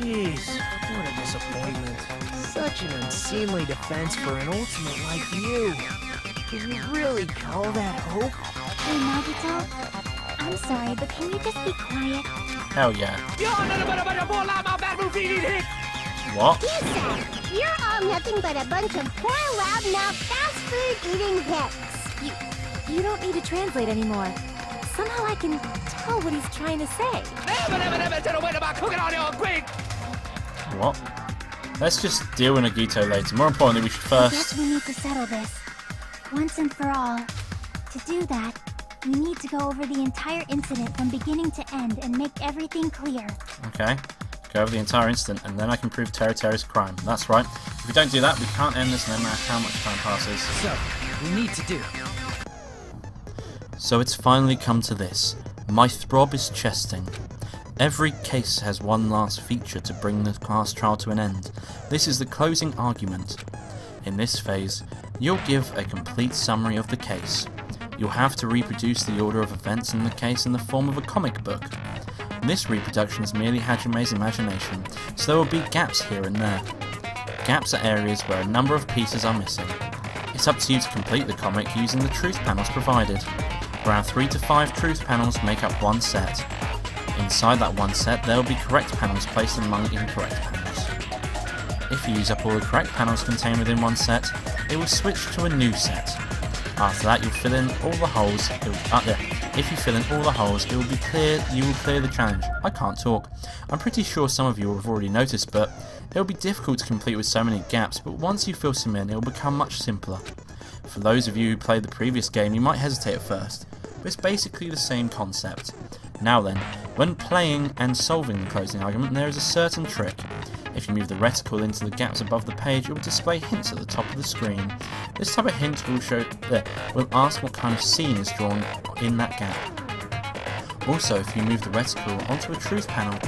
Jeez, what a disappointment. Such an unseemly defense for an ultimate like you. Can you really call that hope? Hey, Nagito, I'm sorry, but can you just be quiet? Hell yeah. What? You said you're all nothing but a bunch of poor, loud-mouthed, fast-food-eating hicks. You don't need to translate anymore. Somehow I can tell what he's trying to say. What? Let's just deal with Nagito later. More importantly, we should I first... guess we need to settle this, once and for all. To do that, we need to go over the entire incident from beginning to end and make everything clear. Okay. Go over the entire incident, and then I can prove Terry's crime. That's right. If we don't do that, we can't end this no matter how much time passes. So, we need to do. So it's finally come to this. My throb is chesting. Every case has one last feature to bring the class trial to an end. This is the closing argument. In this phase, you'll give a complete summary of the case. You'll have to reproduce the order of events in the case in the form of a comic book. This reproduction is merely Hajime's imagination, so there will be gaps here and there. Gaps are areas where a number of pieces are missing. It's up to you to complete the comic using the truth panels provided. Around 3 to 5 truth panels make up one set. Inside that one set, there will be correct panels placed among incorrect panels. If you use up all the correct panels contained within one set, it will switch to a new set. After that, you'll fill in all the holes. If you fill in all the holes, it will be clear. You will clear the challenge. I can't talk. I'm pretty sure some of you have already noticed, but it will be difficult to complete with so many gaps. But once you fill some in, it will become much simpler. For those of you who played the previous game, you might hesitate at first, but it's basically the same concept. Now then, when playing and solving the closing argument, there is a certain trick. If you move the reticle into the gaps above the page, it will display hints at the top of the screen. This type of hint will ask what kind of scene is drawn in that gap. Also, if you move the reticle onto a truth panel,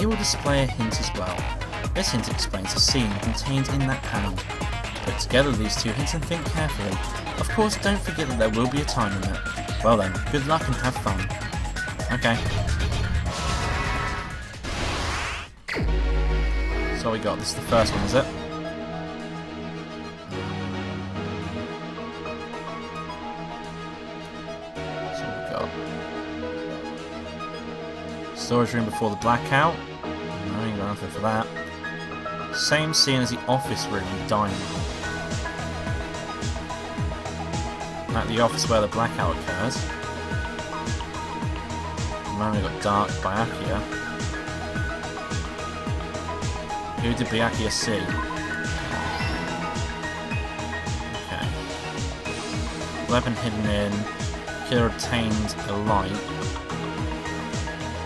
it will display a hint as well. This hint explains the scene contained in that panel. Put together these two hints and think carefully. Of course, don't forget that there will be a time limit. Well then, good luck and have fun. Okay. So we got, this is the first one, is it? So we got storage room before the blackout. No, you got nothing for that. Same scene as the office room and dining. At the office where the blackout occurs. And then we got Dark Byakuya. Who did Byakuya see? Okay. Weapon hidden in. Killer obtained a light.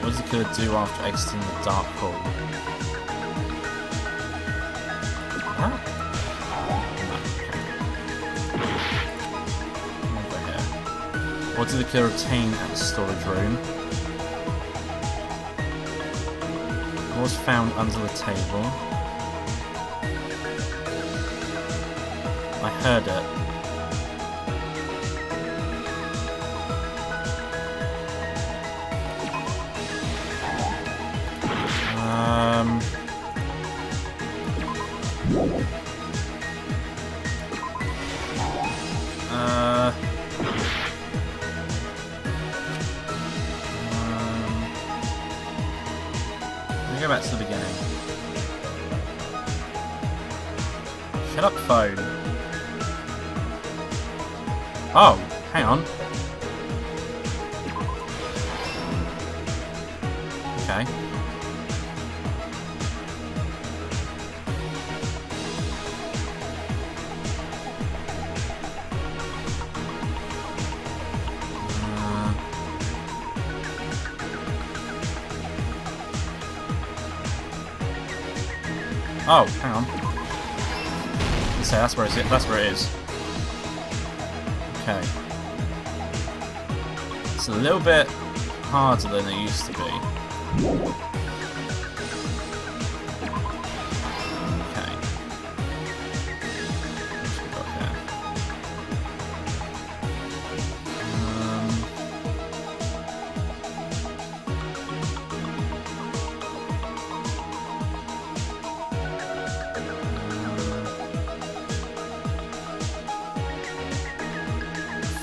What does the killer do after exiting the dark hole? Huh? Over here. What did the killer obtain at the storage room? What was found under the table? I heard it. Let me go back to the beginning. Shut up, phone. Oh, hang on. Okay. Oh, hang on. Let's say that's where it is. Okay. It's a little bit harder than it used to be. Okay. What's we got here?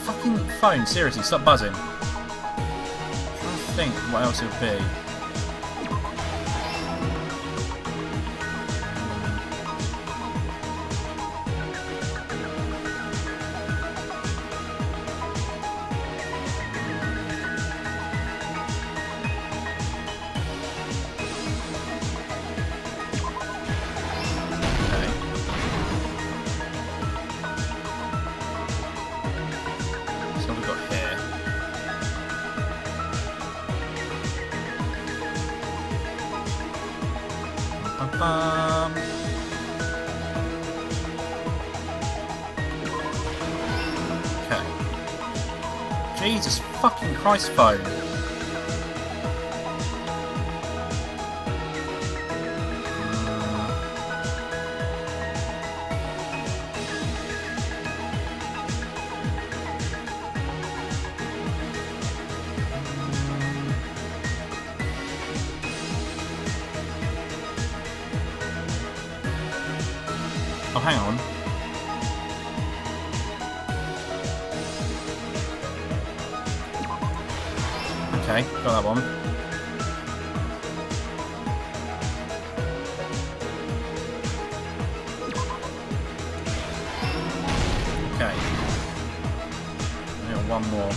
Fucking phone, seriously, stop buzzing. think what else it would be. Okay. Jesus fucking Christ, phone. Oh, hang on. Okay, got that one. Okay. I got one more.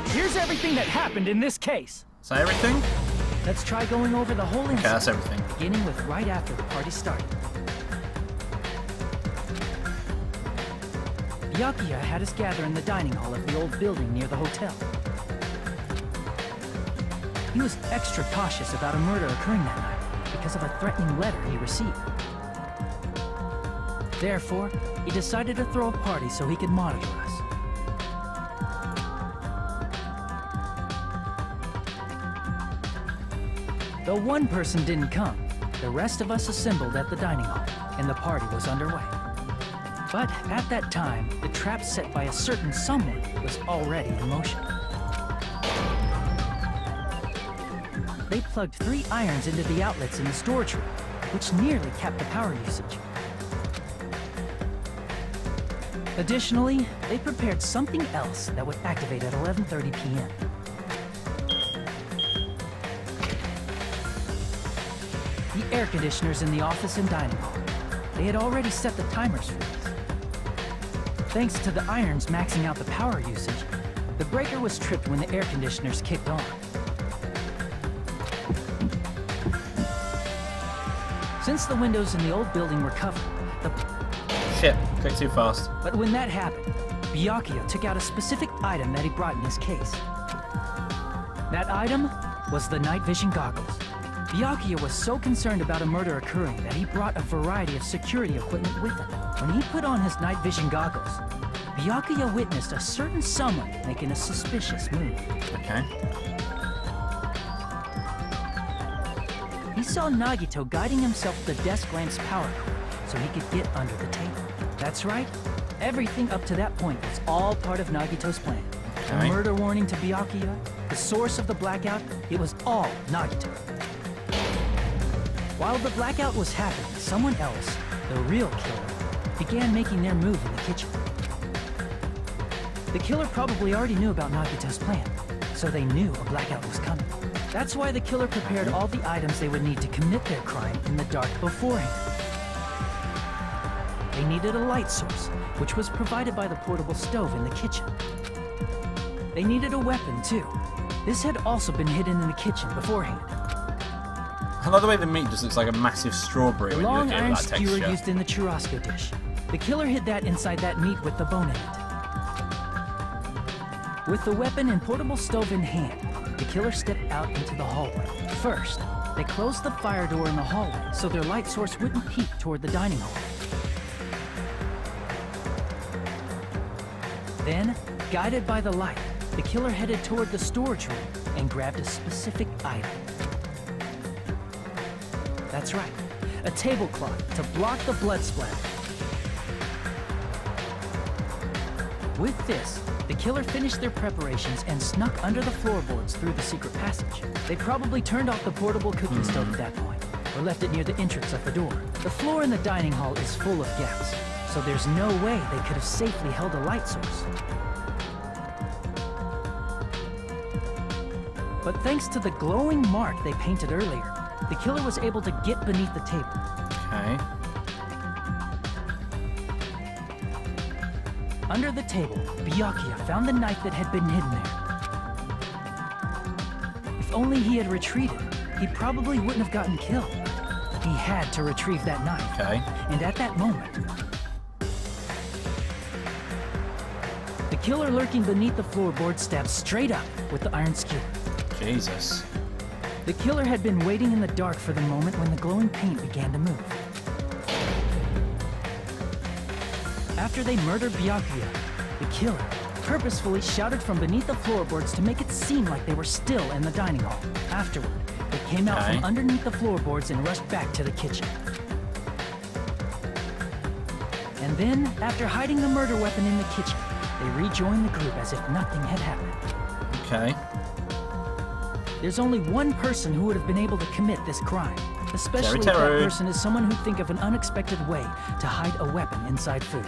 Here's everything that happened in this case. Is that everything? Let's try going over the whole incident. Okay, that's everything. Beginning with right after the party started. Byakuya had us gather in the dining hall of the old building near the hotel. He was extra cautious about a murder occurring that night because of a threatening letter he received. Therefore, he decided to throw a party so he could monitor us. Though one person didn't come, the rest of us assembled at the dining hall, and the party was underway. But at that time, the trap set by a certain someone was already in motion. They plugged 3 irons into the outlets in the storage room, which nearly capped the power usage. Additionally, they prepared something else that would activate at 11:30 p.m. The air conditioners in the office and dining hall. They had already set the timers for these. Thanks to the irons maxing out the power usage, the breaker was tripped when the air conditioners kicked on. Since the windows in the old building were covered, the... Shit, clicked too fast. But when that happened, Byakuya took out a specific item that he brought in his case. That item was the night vision goggles. Byakuya was so concerned about a murder occurring that he brought a variety of security equipment with him. When he put on his night vision goggles, Byakuya witnessed a certain someone making a suspicious move. Okay. He saw Nagito guiding himself to the desk lamp's power cord so he could get under the table. That's right. Everything up to that point was all part of Nagito's plan. Okay. The murder warning to Byakuya, the source of the blackout, it was all Nagito. While the blackout was happening, someone else, the real killer, began making their move in the kitchen. The killer probably already knew about Nagito's plan, so they knew a blackout was coming. That's why the killer prepared all the items they would need to commit their crime in the dark beforehand. They needed a light source, which was provided by the portable stove in the kitchen. They needed a weapon, too. This had also been hidden in the kitchen beforehand. I love the way the meat just looks like a massive strawberry The when you long look at iron that skewer texture. used in the churrasco dish. The killer hid that inside that meat with the bone in it. With the weapon and portable stove in hand, the killer stepped out into the hallway. First, they closed the fire door in the hallway so their light source wouldn't peek toward the dining hall. Then, guided by the light, the killer headed toward the storage room and grabbed a specific item. That's right, a tablecloth to block the blood splatter. With this, the killer finished their preparations and snuck under the floorboards through the secret passage. They probably turned off the portable cooking stove at that point, or left it near the entrance of the door. The floor in the dining hall is full of gaps, so there's no way they could have safely held a light source. But thanks to the glowing mark they painted earlier, the killer was able to get beneath the table. Okay. Under the table, Byakuya found the knife that had been hidden there. If only he had retreated, he probably wouldn't have gotten killed. He had to retrieve that knife. Okay. And at that moment, the killer lurking beneath the floorboard stabbed straight up with the iron skewer. Jesus. The killer had been waiting in the dark for the moment when the glowing paint began to move. After they murdered Byakuya, the killer purposefully shouted from beneath the floorboards to make it seem like they were still in the dining hall. Afterward, they came out from underneath the floorboards and rushed back to the kitchen. And then, after hiding the murder weapon in the kitchen, they rejoined the group as if nothing had happened. Okay. There's only one person who would have been able to commit this crime. Especially if that person is someone who'd think of an unexpected way to hide a weapon inside food.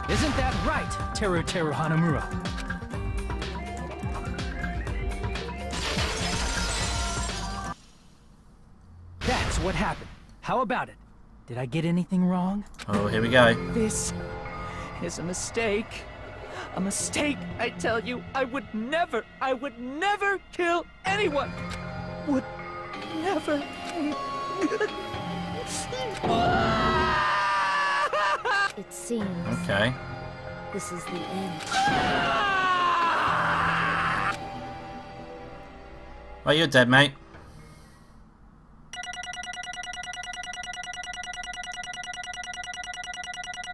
Isn't that right, Teru Hanamura? That's what happened. How about it? Did I get anything wrong? Oh, here we go. This is a mistake. A mistake, I tell you. I would never kill anyone. Would never. It seems Okay. this is the end. Oh, you're dead, mate.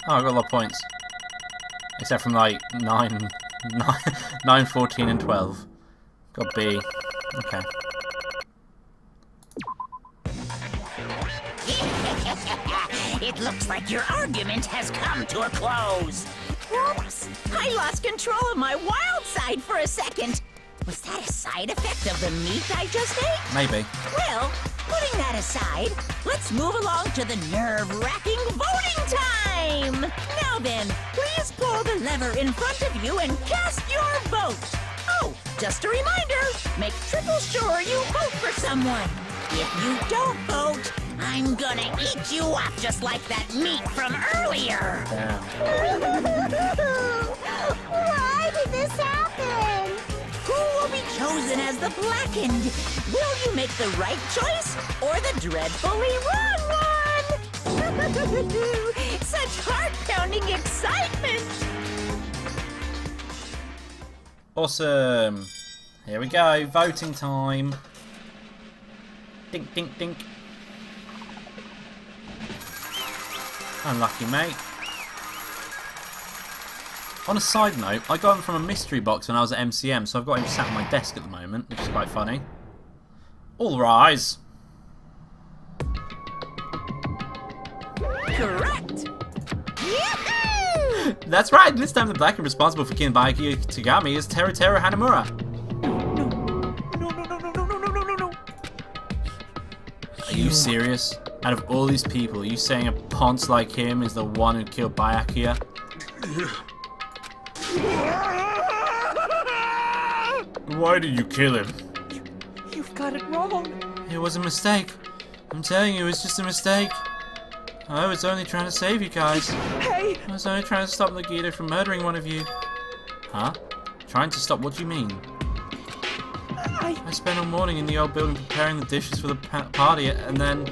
Oh, I got a lot of points. Except from like 9, 14, and 12. Got B. Okay. It looks like your argument has come to a close. Whoops! I lost control of my wild side for a second. Was that a side effect of the meat I just ate? Maybe. Well, putting that aside, let's move along to the nerve-wracking voting time! Now then, please pull the lever in front of you and cast your vote! Oh, just a reminder, make triple sure you vote for someone. If you don't vote, I'm gonna eat you up just like that meat from earlier! Why did this happen? Who will be chosen as the blackened? Will you make the right choice or the dreadfully wrong one? Such heart-pounding excitement! Awesome. Here we go. Voting time. Dink, dink, dink. Unlucky, mate. On a side note, I got him from a mystery box when I was at MCM, so I've got him sat on my desk at the moment, which is quite funny. All rise. Correct! That's right, this time the blackened responsible for killing Byakuya Tagami is Teru Hanamura. No. Are you serious? Out of all these people, are you saying a ponce like him is the one who killed Byakuya? Why did you kill him? You've got it wrong. It was a mistake. I'm telling you, it was just a mistake. I was only trying to save you guys. Hey! I was only trying to stop Nagito from murdering one of you. Huh? Trying to stop? What do you mean? I spent all morning in the old building preparing the dishes for the party, and then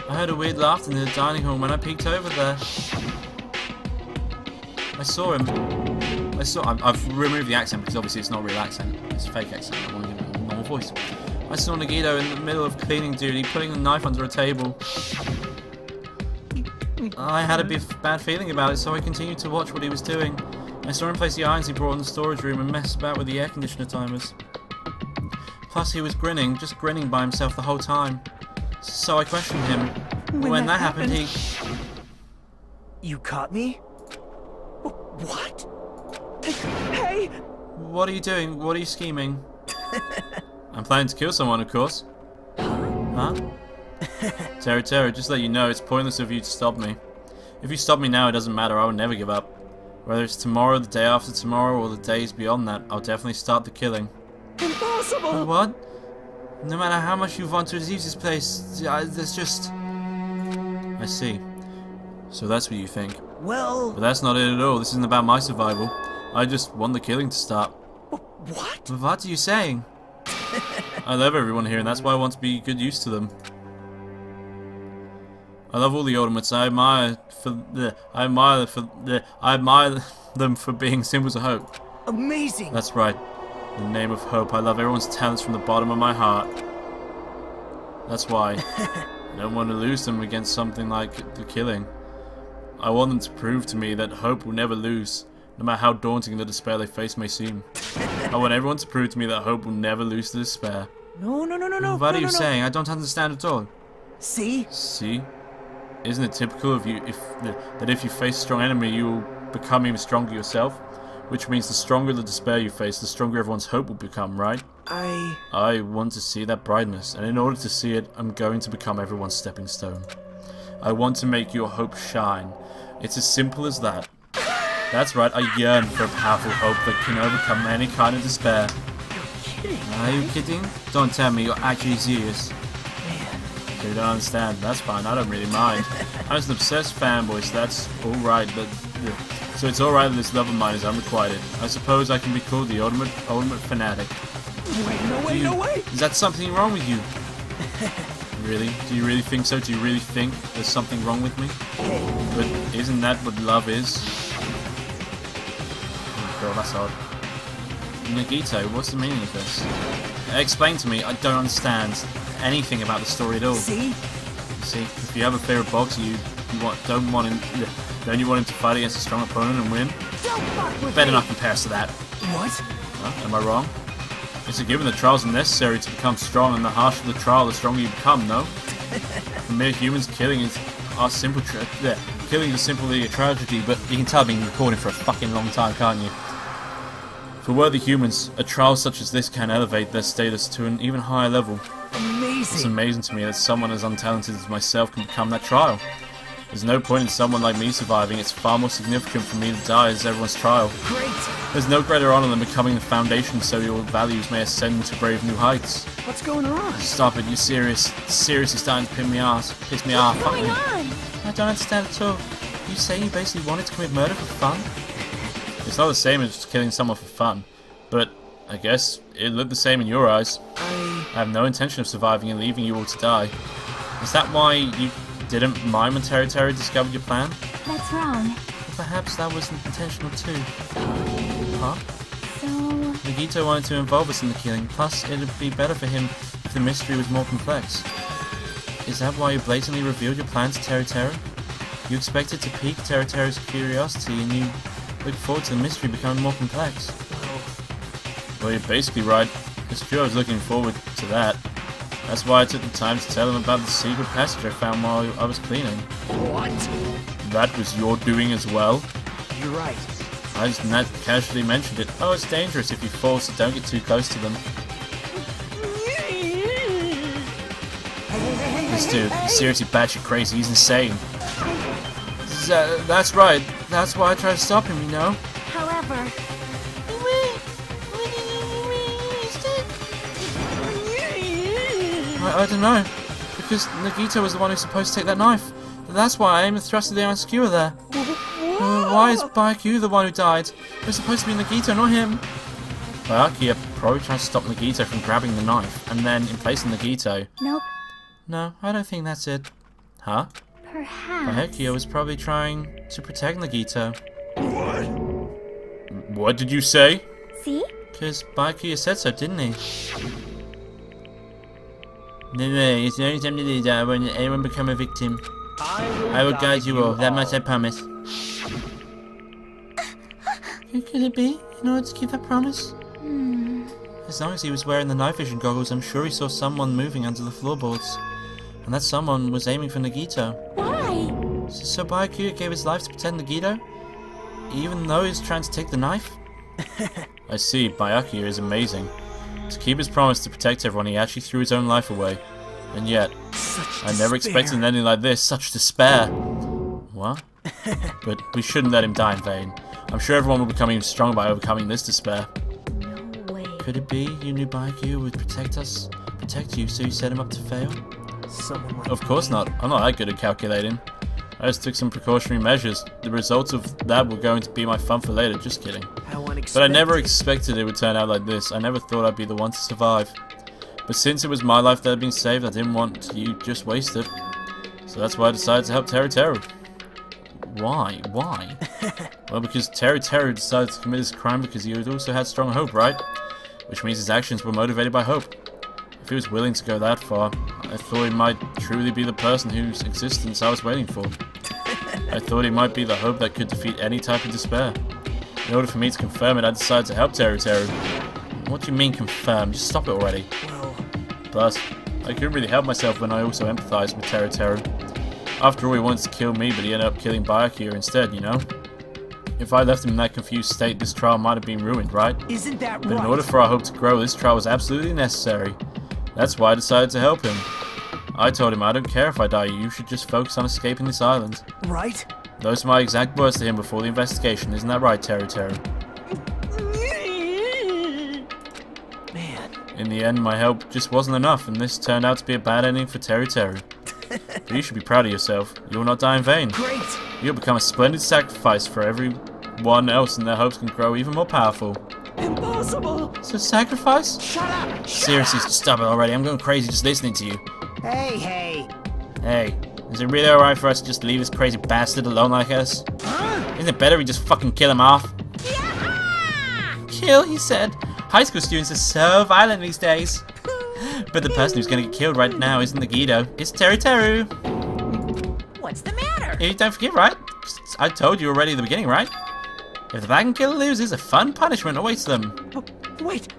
I heard a weird laughter in the dining hall when I peeked over there. I saw him. I've removed the accent because obviously it's not a real accent. It's a fake accent. I want to give it a normal voice. I saw Nagito in the middle of cleaning duty, putting a knife under a table. I had a bad feeling about it, so I continued to watch what he was doing. I saw him place the irons he brought in the storage room and mess about with the air conditioner timers. Plus he was grinning, just grinning by himself the whole time. So I questioned him. When that happened, he... You caught me? What? Hey! What are you doing? What are you scheming? I'm planning to kill someone, of course. Huh? Terry, just let you know, it's pointless of you to stop me. If you stop me now, it doesn't matter, I will never give up. Whether it's tomorrow, the day after tomorrow, or the days beyond that, I'll definitely start the killing. Impossible! What? No matter how much you want to leave this place, there's just... I see. So that's what you think. Well... But that's not it at all, this isn't about my survival. I just want the killing to start. What? But what are you saying? I love everyone here, and that's why I want to be good use to them. I love all the Ultimates. I admire them for being symbols of hope. Amazing. That's right. In the name of hope, I love everyone's talents from the bottom of my heart. That's why I don't want to lose them against something like the killing. I want them to prove to me that hope will never lose, no matter how daunting the despair they face may seem. I want everyone to prove to me that hope will never lose the despair. No. What are you saying? I don't understand at all. See? See? Isn't it typical of you that if you face a strong enemy, you will become even stronger yourself? Which means the stronger the despair you face, the stronger everyone's hope will become, right? I want to see that brightness, and in order to see it, I'm going to become everyone's stepping stone. I want to make your hope shine. It's as simple as that. That's right, I yearn for a powerful hope that can overcome any kind of despair. Are you kidding? Don't tell me, you're actually serious. So you don't understand, that's fine, I don't really mind. I'm just an obsessed fanboy, so that's alright, but... So it's alright that this love of mine is unrequited. I suppose I can be called the ultimate fanatic. Wait, no way! Is that something wrong with you? Really? Do you really think so? Do you really think there's something wrong with me? But isn't that what love is? Oh girl, that's odd. Nagito, what's the meaning of this? Explain to me, I don't understand anything about the story at all. See, if you have a favorite boxer, don't you want him to fight against a strong opponent and win? Better not compare us to that. What? Huh? Am I wrong? It's a given that trials are necessary to become strong, and the harsher the trial, the stronger you become, no? For mere humans, killing is simply a tragedy, but you can tell I've been recording for a fucking long time, can't you? For worthy humans, a trial such as this can elevate their status to an even higher level. Amazing. It's amazing to me that someone as untalented as myself can become that trial. There's no point in someone like me surviving. It's far more significant for me to die as everyone's trial. Great. There's no greater honor than becoming the foundation so your values may ascend to brave new heights. What's going on? Stop it, you're seriously starting to piss me off. What's going on? I don't understand at all. You say you basically wanted to commit murder for fun? It's not the same as just killing someone for fun, but I guess it looked the same in your eyes. I have no intention of surviving and leaving you all to die. Is that why you didn't mind when Terry discovered your plan? That's wrong. Well, perhaps that wasn't intentional too. Huh? So... Nagito wanted to involve us in the killing, plus it'd be better for him if the mystery was more complex. Is that why you blatantly revealed your plan to Terry? You expected to pique Terry's curiosity and you look forward to the mystery becoming more complex. Well, you're basically right. It's true I was looking forward to that. That's why I took the time to tell him about the secret passage I found while I was cleaning. What? That was your doing as well? You're right. I just casually mentioned it. Oh, it's dangerous if you fall, so don't get too close to them. This dude is seriously batshit crazy. He's insane. That's right. That's why I try to stop him, you know? However... I don't know. Because Nagito was the one who's supposed to take that knife. That's why I aimed and thrusted the iron skewer there. Why is Byakuya the one who died? It was supposed to be Nagito, not him. Byakuya probably tried to stop Nagito from grabbing the knife, and then in place of Nagito... Nope. No, I don't think that's it. Huh? Perhaps... Byakuya was probably trying to protect Nagito. What did you say? See? Because Byakuya said so, didn't he? No, it's the only time to do that when anyone become a victim. I will guide you all, that much I promise. Who could it be, in order to keep that promise? As long as he was wearing the night vision goggles, I'm sure he saw someone moving under the floorboards. And that someone was aiming for Nagito. Why? So Byakuya gave his life to protect Nagito? Even though he's trying to take the knife? I see, Byakuya is amazing. To keep his promise to protect everyone, he actually threw his own life away. And yet, I never expected an ending like this, such despair. What? But we shouldn't let him die in vain. I'm sure everyone will become even stronger by overcoming this despair. No way. Could it be you knew Byakuya would protect you, so you set him up to fail? Someone like Of course not. I'm not that good at calculating. I just took some precautionary measures. The results of that were going to be my fun for later, just kidding. how unexpected. But I never expected it would turn out like this. I never thought I'd be the one to survive. But since it was my life that had been saved, I didn't want you just waste it. So that's why I decided to help Teru Teru. Why? Why? Well, because Teru Teru decided to commit this crime because he also had strong hope, right? Which means his actions were motivated by hope. If he was willing to go that far, I thought he might truly be the person whose existence I was waiting for. I thought he might be the hope that could defeat any type of despair. In order for me to confirm it, I decided to help Teru Teru. What do you mean confirm? Just stop it already. Well, But I couldn't really help myself when I also empathized with Teru Teru. After all, he wanted to kill me, but he ended up killing Byakuya instead, you know? If I left him in that confused state, this trial might have been ruined, right? isn't that But right? in order for our hope to grow, this trial was absolutely necessary. That's why I decided to help him. I told him, I don't care if I die, you should just focus on escaping this island. Right? Those were my exact words to him before the investigation, isn't that right, Teru Teru? Man, In the end, my help just wasn't enough, and this turned out to be a bad ending for Teru Teru. But you should be proud of yourself. You will not die in vain. great. You'll become a splendid sacrifice for everyone else, and their hopes can grow even more powerful. Impossible! So sacrifice? Shut up! Seriously, stop it already. I'm going crazy just listening to you. Hey. Hey, is it really alright for us to just leave this crazy bastard alone like us? Isn't it better we just fucking kill him off? Kill, he said. High school students are so violent these days. But the person who's gonna get killed right now isn't Nagito. It's Teru Teru. What's the matter? You don't forget, right? I told you already at the beginning, right? If the Blackened killer loses, a fun punishment awaits them. Oh, wait.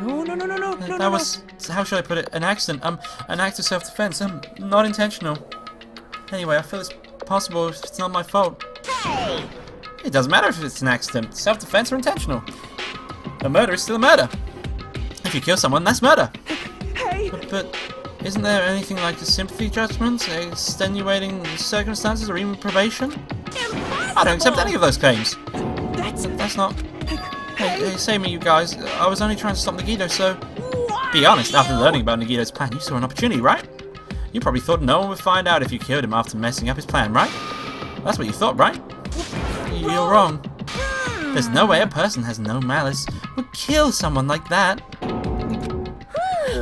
No. That was, how should I put it? An accident. An act of self-defense. Not intentional. Anyway, I feel it's possible if it's not my fault. Hey! It doesn't matter if it's an accident. Self-defense or intentional. A murder is still a murder. If you kill someone, that's murder. Hey. But isn't there anything like a sympathy judgment, extenuating circumstances, or even probation? I don't accept any of those claims. That's not... Hey, save me, you guys. I was only trying to stop Nagito, so... Be honest, after learning about Nagito's plan, you saw an opportunity, right? You probably thought no one would find out if you killed him after messing up his plan, right? That's what you thought, right? You're wrong. There's no way a person has no malice would kill someone like that.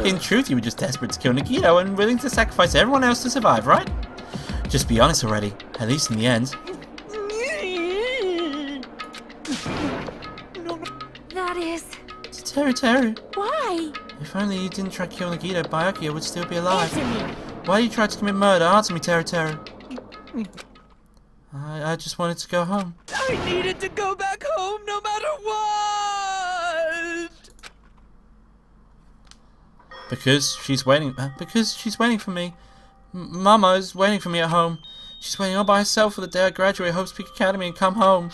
In truth, you were just desperate to kill Nagito and willing to sacrifice everyone else to survive, right? Just be honest already, at least in the end. That is... Teru Teru, Why? if only you didn't try to kill Nagito, Byakuya would still be alive. Answer me. Why you tried to commit murder? Answer me, Teru Teru. I just wanted to go home. I needed to go back home no matter what! Because she's waiting for me. Mama is waiting for me at home. She's waiting all by herself for the day I graduate Hope Peak Academy and come home.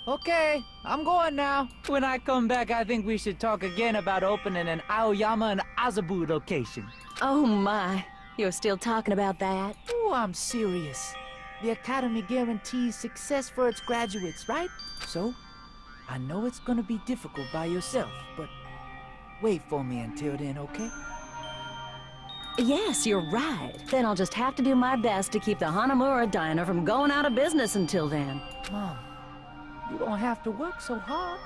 Okay, I'm going now. When I come back, I think we should talk again about opening an Aoyama and Azabu location. Oh my, you're still talking about that? Oh, I'm serious. The Academy guarantees success for its graduates, right? So, I know it's gonna be difficult by yourself, but wait for me until then, okay? Yes, you're right. Then I'll just have to do my best to keep the Hanamura Diner from going out of business until then. Mom, you don't have to work so hard.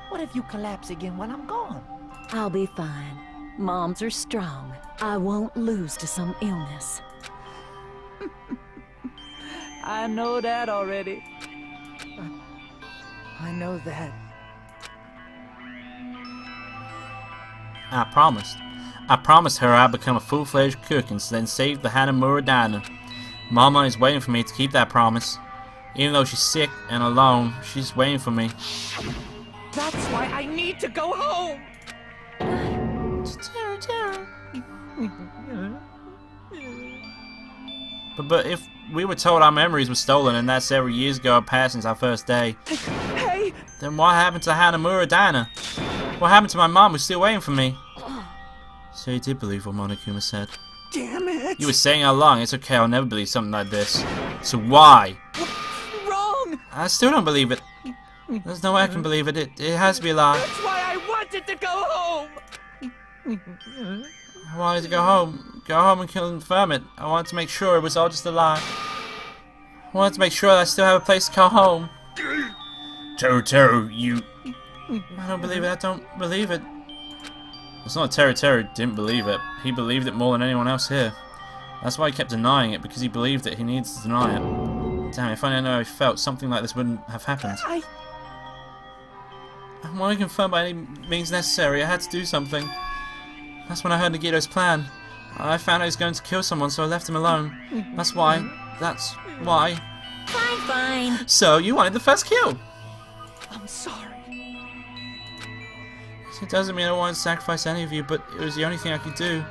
What if you collapse again when I'm gone? I'll be fine. Moms are strong. I won't lose to some illness. I know that already. I know that. I promised her I'd become a full-fledged cook and then save the Hanamura Diner. Mama is waiting for me to keep that promise. Even though she's sick and alone, she's waiting for me. That's why I need to go home! But if we were told our memories were stolen and that several years ago had passed since our first day, Hey! then what happened to Hanamura Diner? What happened to my mom who's still waiting for me? So you did believe what Monokuma said. Damn it! You were saying how long? It's okay, I'll never believe something like this. So why? Wrong! I still don't believe it. There's no way I can believe it. It has to be a lie. That's why I wanted to go home! I wanted to go home. Go home and confirm it. I wanted to make sure it was all just a lie. I wanted to make sure that I still have a place to call home. Teru, you... I don't believe it. I don't believe it. It's not Teru didn't believe it. He believed it more than anyone else here. That's why he kept denying it, because he believed it. He needs to deny it. Damn, if I didn't know how he felt, something like this wouldn't have happened. I want to confirm by any means necessary. I had to do something. That's when I heard Nagito's plan. I found out he was going to kill someone, so I left him alone. That's why. That's why. Fine. So, you wanted the first kill. I'm sorry. It doesn't mean I wanted to sacrifice any of you, but it was the only thing I could do.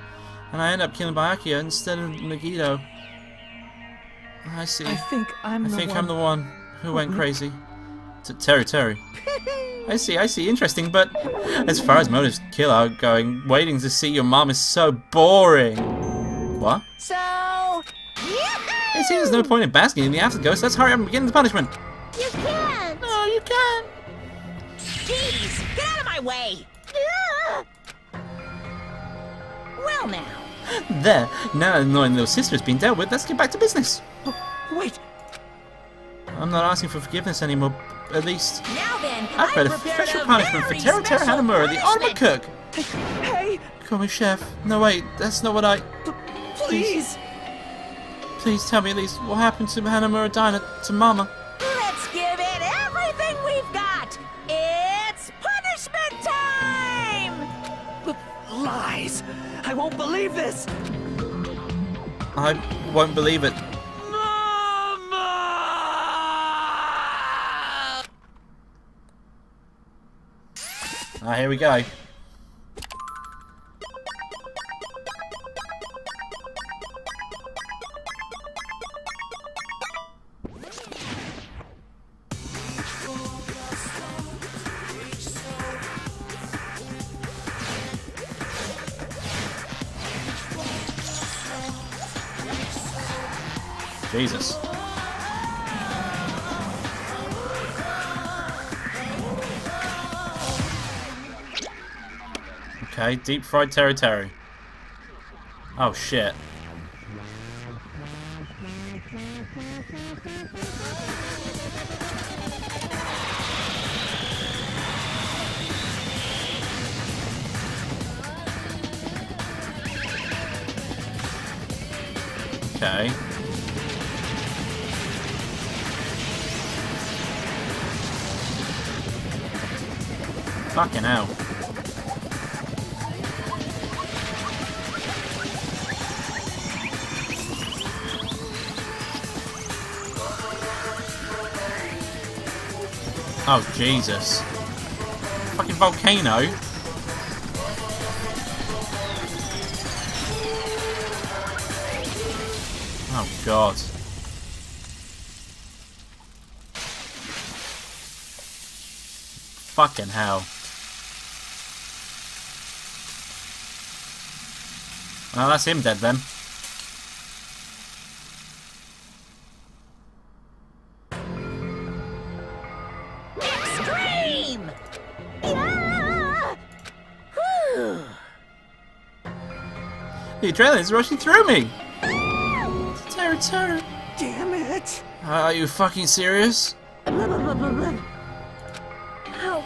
And I ended up killing Byakuya instead of Nagito. I see. I think I'm the one who went crazy. Teru. I see. Interesting, but as far as motives to kill are going, waiting to see your mom is so boring. What? So... It seems there's no point in basking in the afterghost. Let's hurry up and begin the punishment. You can't! No, you can't. Jeez, get out of my way! Well now. There. Now that annoying little sister has been dealt with, let's get back to business. Wait! I'm not asking for forgiveness anymore. At least Now then, I've got a special punishment for Teru Hanamura, the ultimate cook. Hey! Call me chef. No, wait, that's not what I... Please! Please tell me at least what happened to Hanamura Diner, to Mama. Let's give it everything we've got! It's punishment time! Lies! I won't believe this! I won't believe it. Mama! Ah, here we go. Jesus. Okay, deep fried Teru. Oh shit. Okay. Fucking hell. Oh, Jesus. Fucking volcano. Oh, God. Fucking hell. Well, that's him dead then. Extreme! Yeah! Whew. The adrenaline's rushing through me! Teru. Damn it! Are you fucking serious? How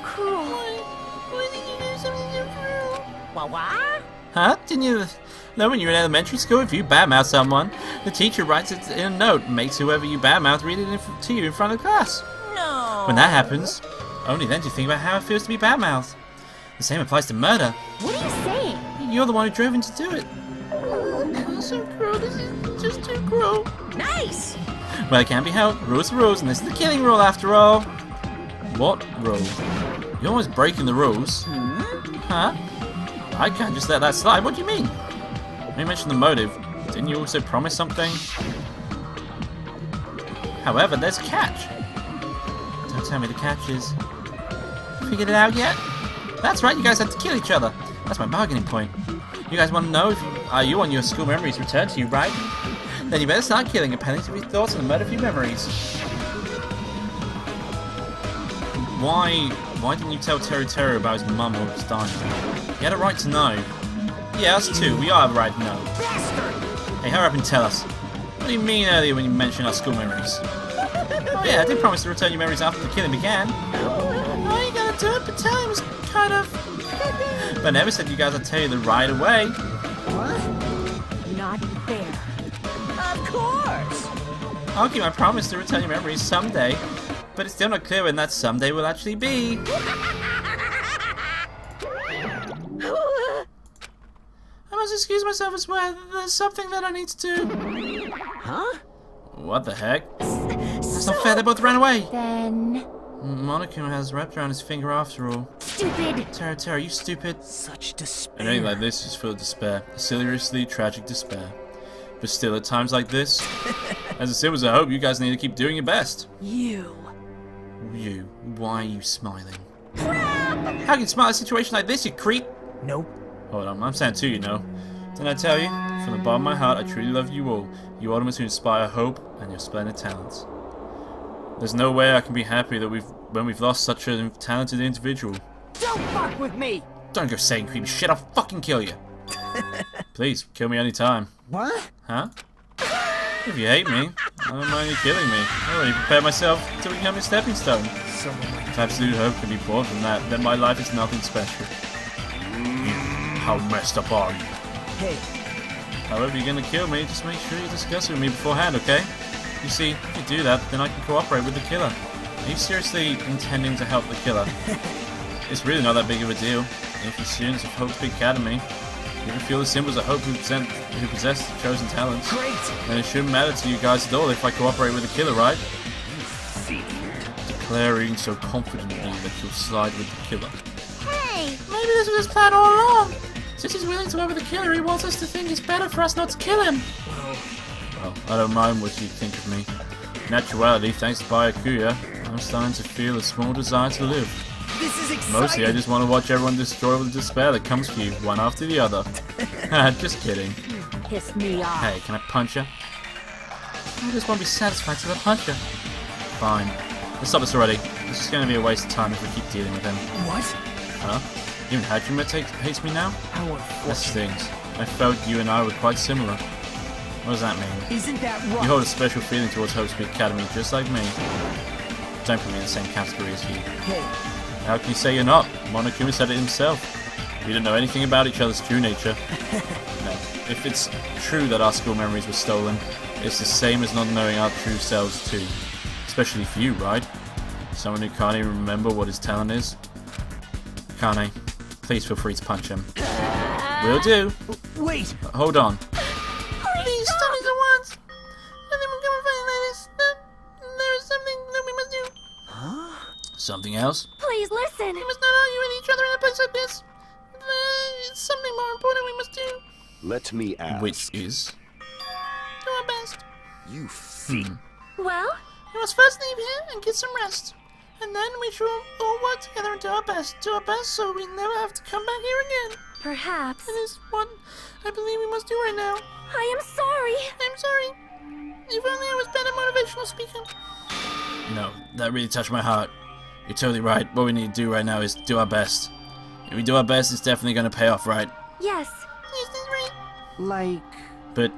cruel. Why did you do something different? What? Huh? Didn't you know when you're in elementary school, if you badmouth someone, the teacher writes it in a note and makes whoever you badmouth read it to you in front of the class? No. When that happens, only then do you think about how it feels to be badmouthed. The same applies to murder. What are you saying? You're the one who drove him to do it. So cruel. This is just too cruel. Nice! Well, it can't be helped. Rules are rules, and this is the killing rule after all. What rule? You're always breaking the rules. Huh? I can't just let that slide. What do you mean? When you mentioned the motive, didn't you also promise something? However, there's a catch. Don't tell me the catch is... Figured it out yet? That's right, you guys have to kill each other. That's my bargaining point. You guys want to know if you want your school memories returned to you, right? Then you better start killing a penny to your thoughts and murder for your memories. Why didn't you tell Teru about his mum or his dying? You had a right to know. Yeah, us too. We all have a right to know. Hey, hurry up and tell us. What do you mean earlier when you mentioned our school memories? Oh yeah, I did promise to return your memories after the killing began. Oh, you gotta do it, but telling was kind of... But I never said you guys would tell you the right away. What? Not fair. Of course! I'll keep my promise to return your memories someday, but it's still not clear when that someday will actually be. I must excuse myself as well. There's something that I need to do. Huh? What the heck? That's not fair, they both ran away. Then... Monokuma has wrapped around his finger after all. Stupid! Tara, you stupid. Such despair. And anything like this is full of despair. Seriously tragic despair. But still, at times like this, as I said, was I hope you guys need to keep doing your best. You. Why are you smiling? How can you smile at a situation like this, you creep? Nope. Hold on, I'm sad too, you know. Didn't I tell you? From the bottom of my heart, I truly love you all. You Automas who inspire hope and your splendid talents. There's no way I can be happy that when we've lost such a talented individual. Don't fuck with me! Don't go saying creepy shit, I'll fucking kill you. Please, kill me anytime. What? Huh? If you hate me, I don't mind you killing me. I already prepared myself to become a stepping stone. If absolute hope can be born from that, then my life is nothing special. How messed up are you? Hey. However, you're gonna kill me, just make sure you discuss it with me beforehand, okay? You see, if you do that, then I can cooperate with the killer. Are you seriously intending to help the killer? It's really not that big of a deal. If you students of Hope's Big Academy, you can feel the symbols of Hope who possess the chosen talents. Great. Then it shouldn't matter to you guys at all if I cooperate with the killer, right? Declaring so confidently that you'll slide with the killer. Hey! Maybe this was his plan all along. Since he's willing to work with the killer, he wants us to think it's better for us not to kill him. Well, I don't mind what you think of me. In actuality, thanks to Byakuya, I'm starting to feel a small desire to live. This is exciting! Mostly, I just want to watch everyone destroy all the despair that comes for you, one after the other. Just kidding. Piss me off. Hey, can I punch her? I just want to be satisfied till I punch her. Fine. Let's stop this already. This is going to be a waste of time if we keep dealing with him. What? Huh? Even Hajime hates me now? How That unfortunate. stings. I felt you and I were quite similar. What does that mean? Isn't that right? You hold a special feeling towards Hope's Big Academy just like me. Don't put me in the same category as you. Hey. How can you say you're not? Monokuma said it himself. We don't know anything about each other's true nature. No. If it's true that our school memories were stolen, it's the same as not knowing our true selves too. Especially for you, right? Someone who can't even remember what his talent is. Kane, please feel free to punch him. Will do. Wait! Hold on. Please stop me at once. And then we'll come and find this. There is something that we must do. Huh? Something else? Please listen! We must not argue with each other in a place like this. It's something more important we must do. Let me ask. Which is? Do our best. You thief. Well, We must first leave here and get some rest. And then we shall all work together and do our best. Do our best so we never have to come back here again. perhaps... That is what I believe we must do right now. I am sorry! I'm sorry. If only I was better motivational speaker. No, that really touched my heart. You're totally right. What we need to do right now is do our best. If we do our best, it's definitely going to pay off, right? Yes. Yes, that's right. Like... But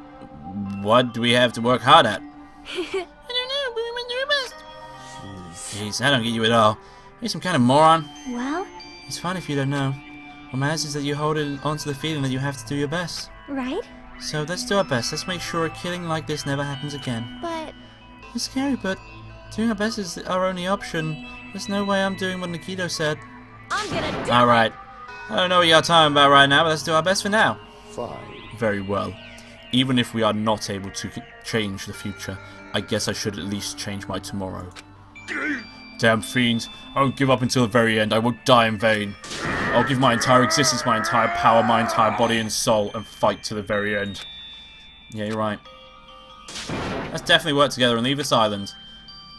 what do we have to work hard at? I don't know, but we must do our best. Jeez. Jeez, I don't get you at all. You're some kind of moron. Well, It's fine if you don't know. What matters is that you hold on to the feeling that you have to do your best. right? So let's do our best. Let's make sure a killing like this never happens again. But... It's scary, but doing our best is our only option. There's no way I'm doing what Nikito said. I'm gonna do Alright. I don't know what you're talking about right now, but let's do our best for now. Fine. Very well. Even if we are not able to change the future, I guess I should at least change my tomorrow. Damn fiend. I won't give up until the very end. I won't die in vain. I'll give my entire existence, my entire power, my entire body and soul, and fight to the very end. Yeah, you're right. Let's definitely work together and leave this island.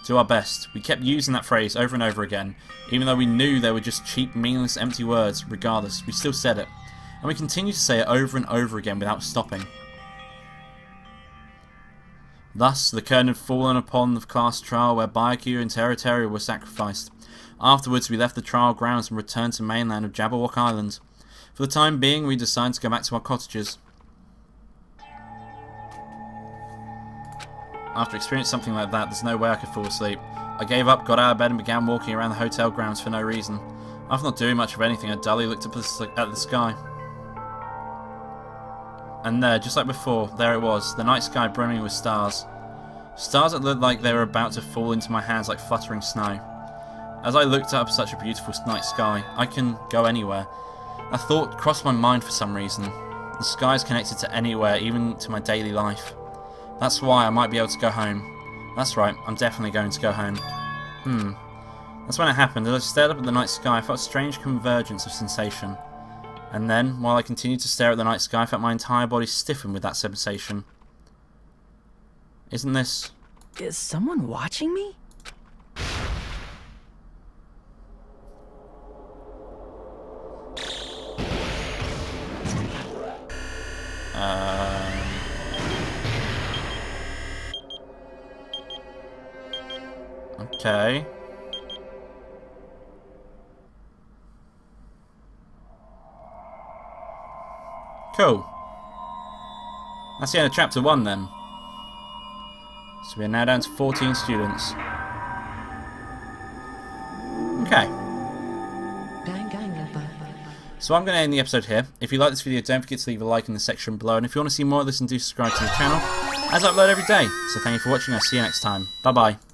Do our best. We kept using that phrase over and over again. Even though we knew they were just cheap, meaningless, empty words, regardless, we still said it. And we continued to say it over and over again without stopping. Thus, the curtain had fallen upon the class trial where Byakuya and Teruteru were sacrificed. Afterwards, we left the trial grounds and returned to mainland of Jabberwock Island. For the time being, we decided to go back to our cottages. After experiencing something like that, there's no way I could fall asleep. I gave up, got out of bed and began walking around the hotel grounds for no reason. After not doing much of anything, I dully looked up at the sky. And there, just like before, there it was, the night sky brimming with stars. Stars that looked like they were about to fall into my hands like fluttering snow. As I looked up such a beautiful night sky, I can go anywhere. A thought crossed my mind for some reason. The sky is connected to anywhere, even to my daily life. That's why I might be able to go home. That's right, I'm definitely going to go home. That's when it happened. As I stared up at the night sky, I felt a strange convergence of sensation. And then, while I continued to stare at the night sky, I felt my entire body stiffen with that sensation. Isn't this... Is someone watching me? Okay. Cool. That's the end of chapter 1 then. So we're now down to 14 students. Okay. So I'm going to end the episode here. If you like this video, don't forget to leave a like in the section below. And if you want to see more of this, then do subscribe to the channel, as I upload every day. So thank you for watching. I'll see you next time. Bye bye.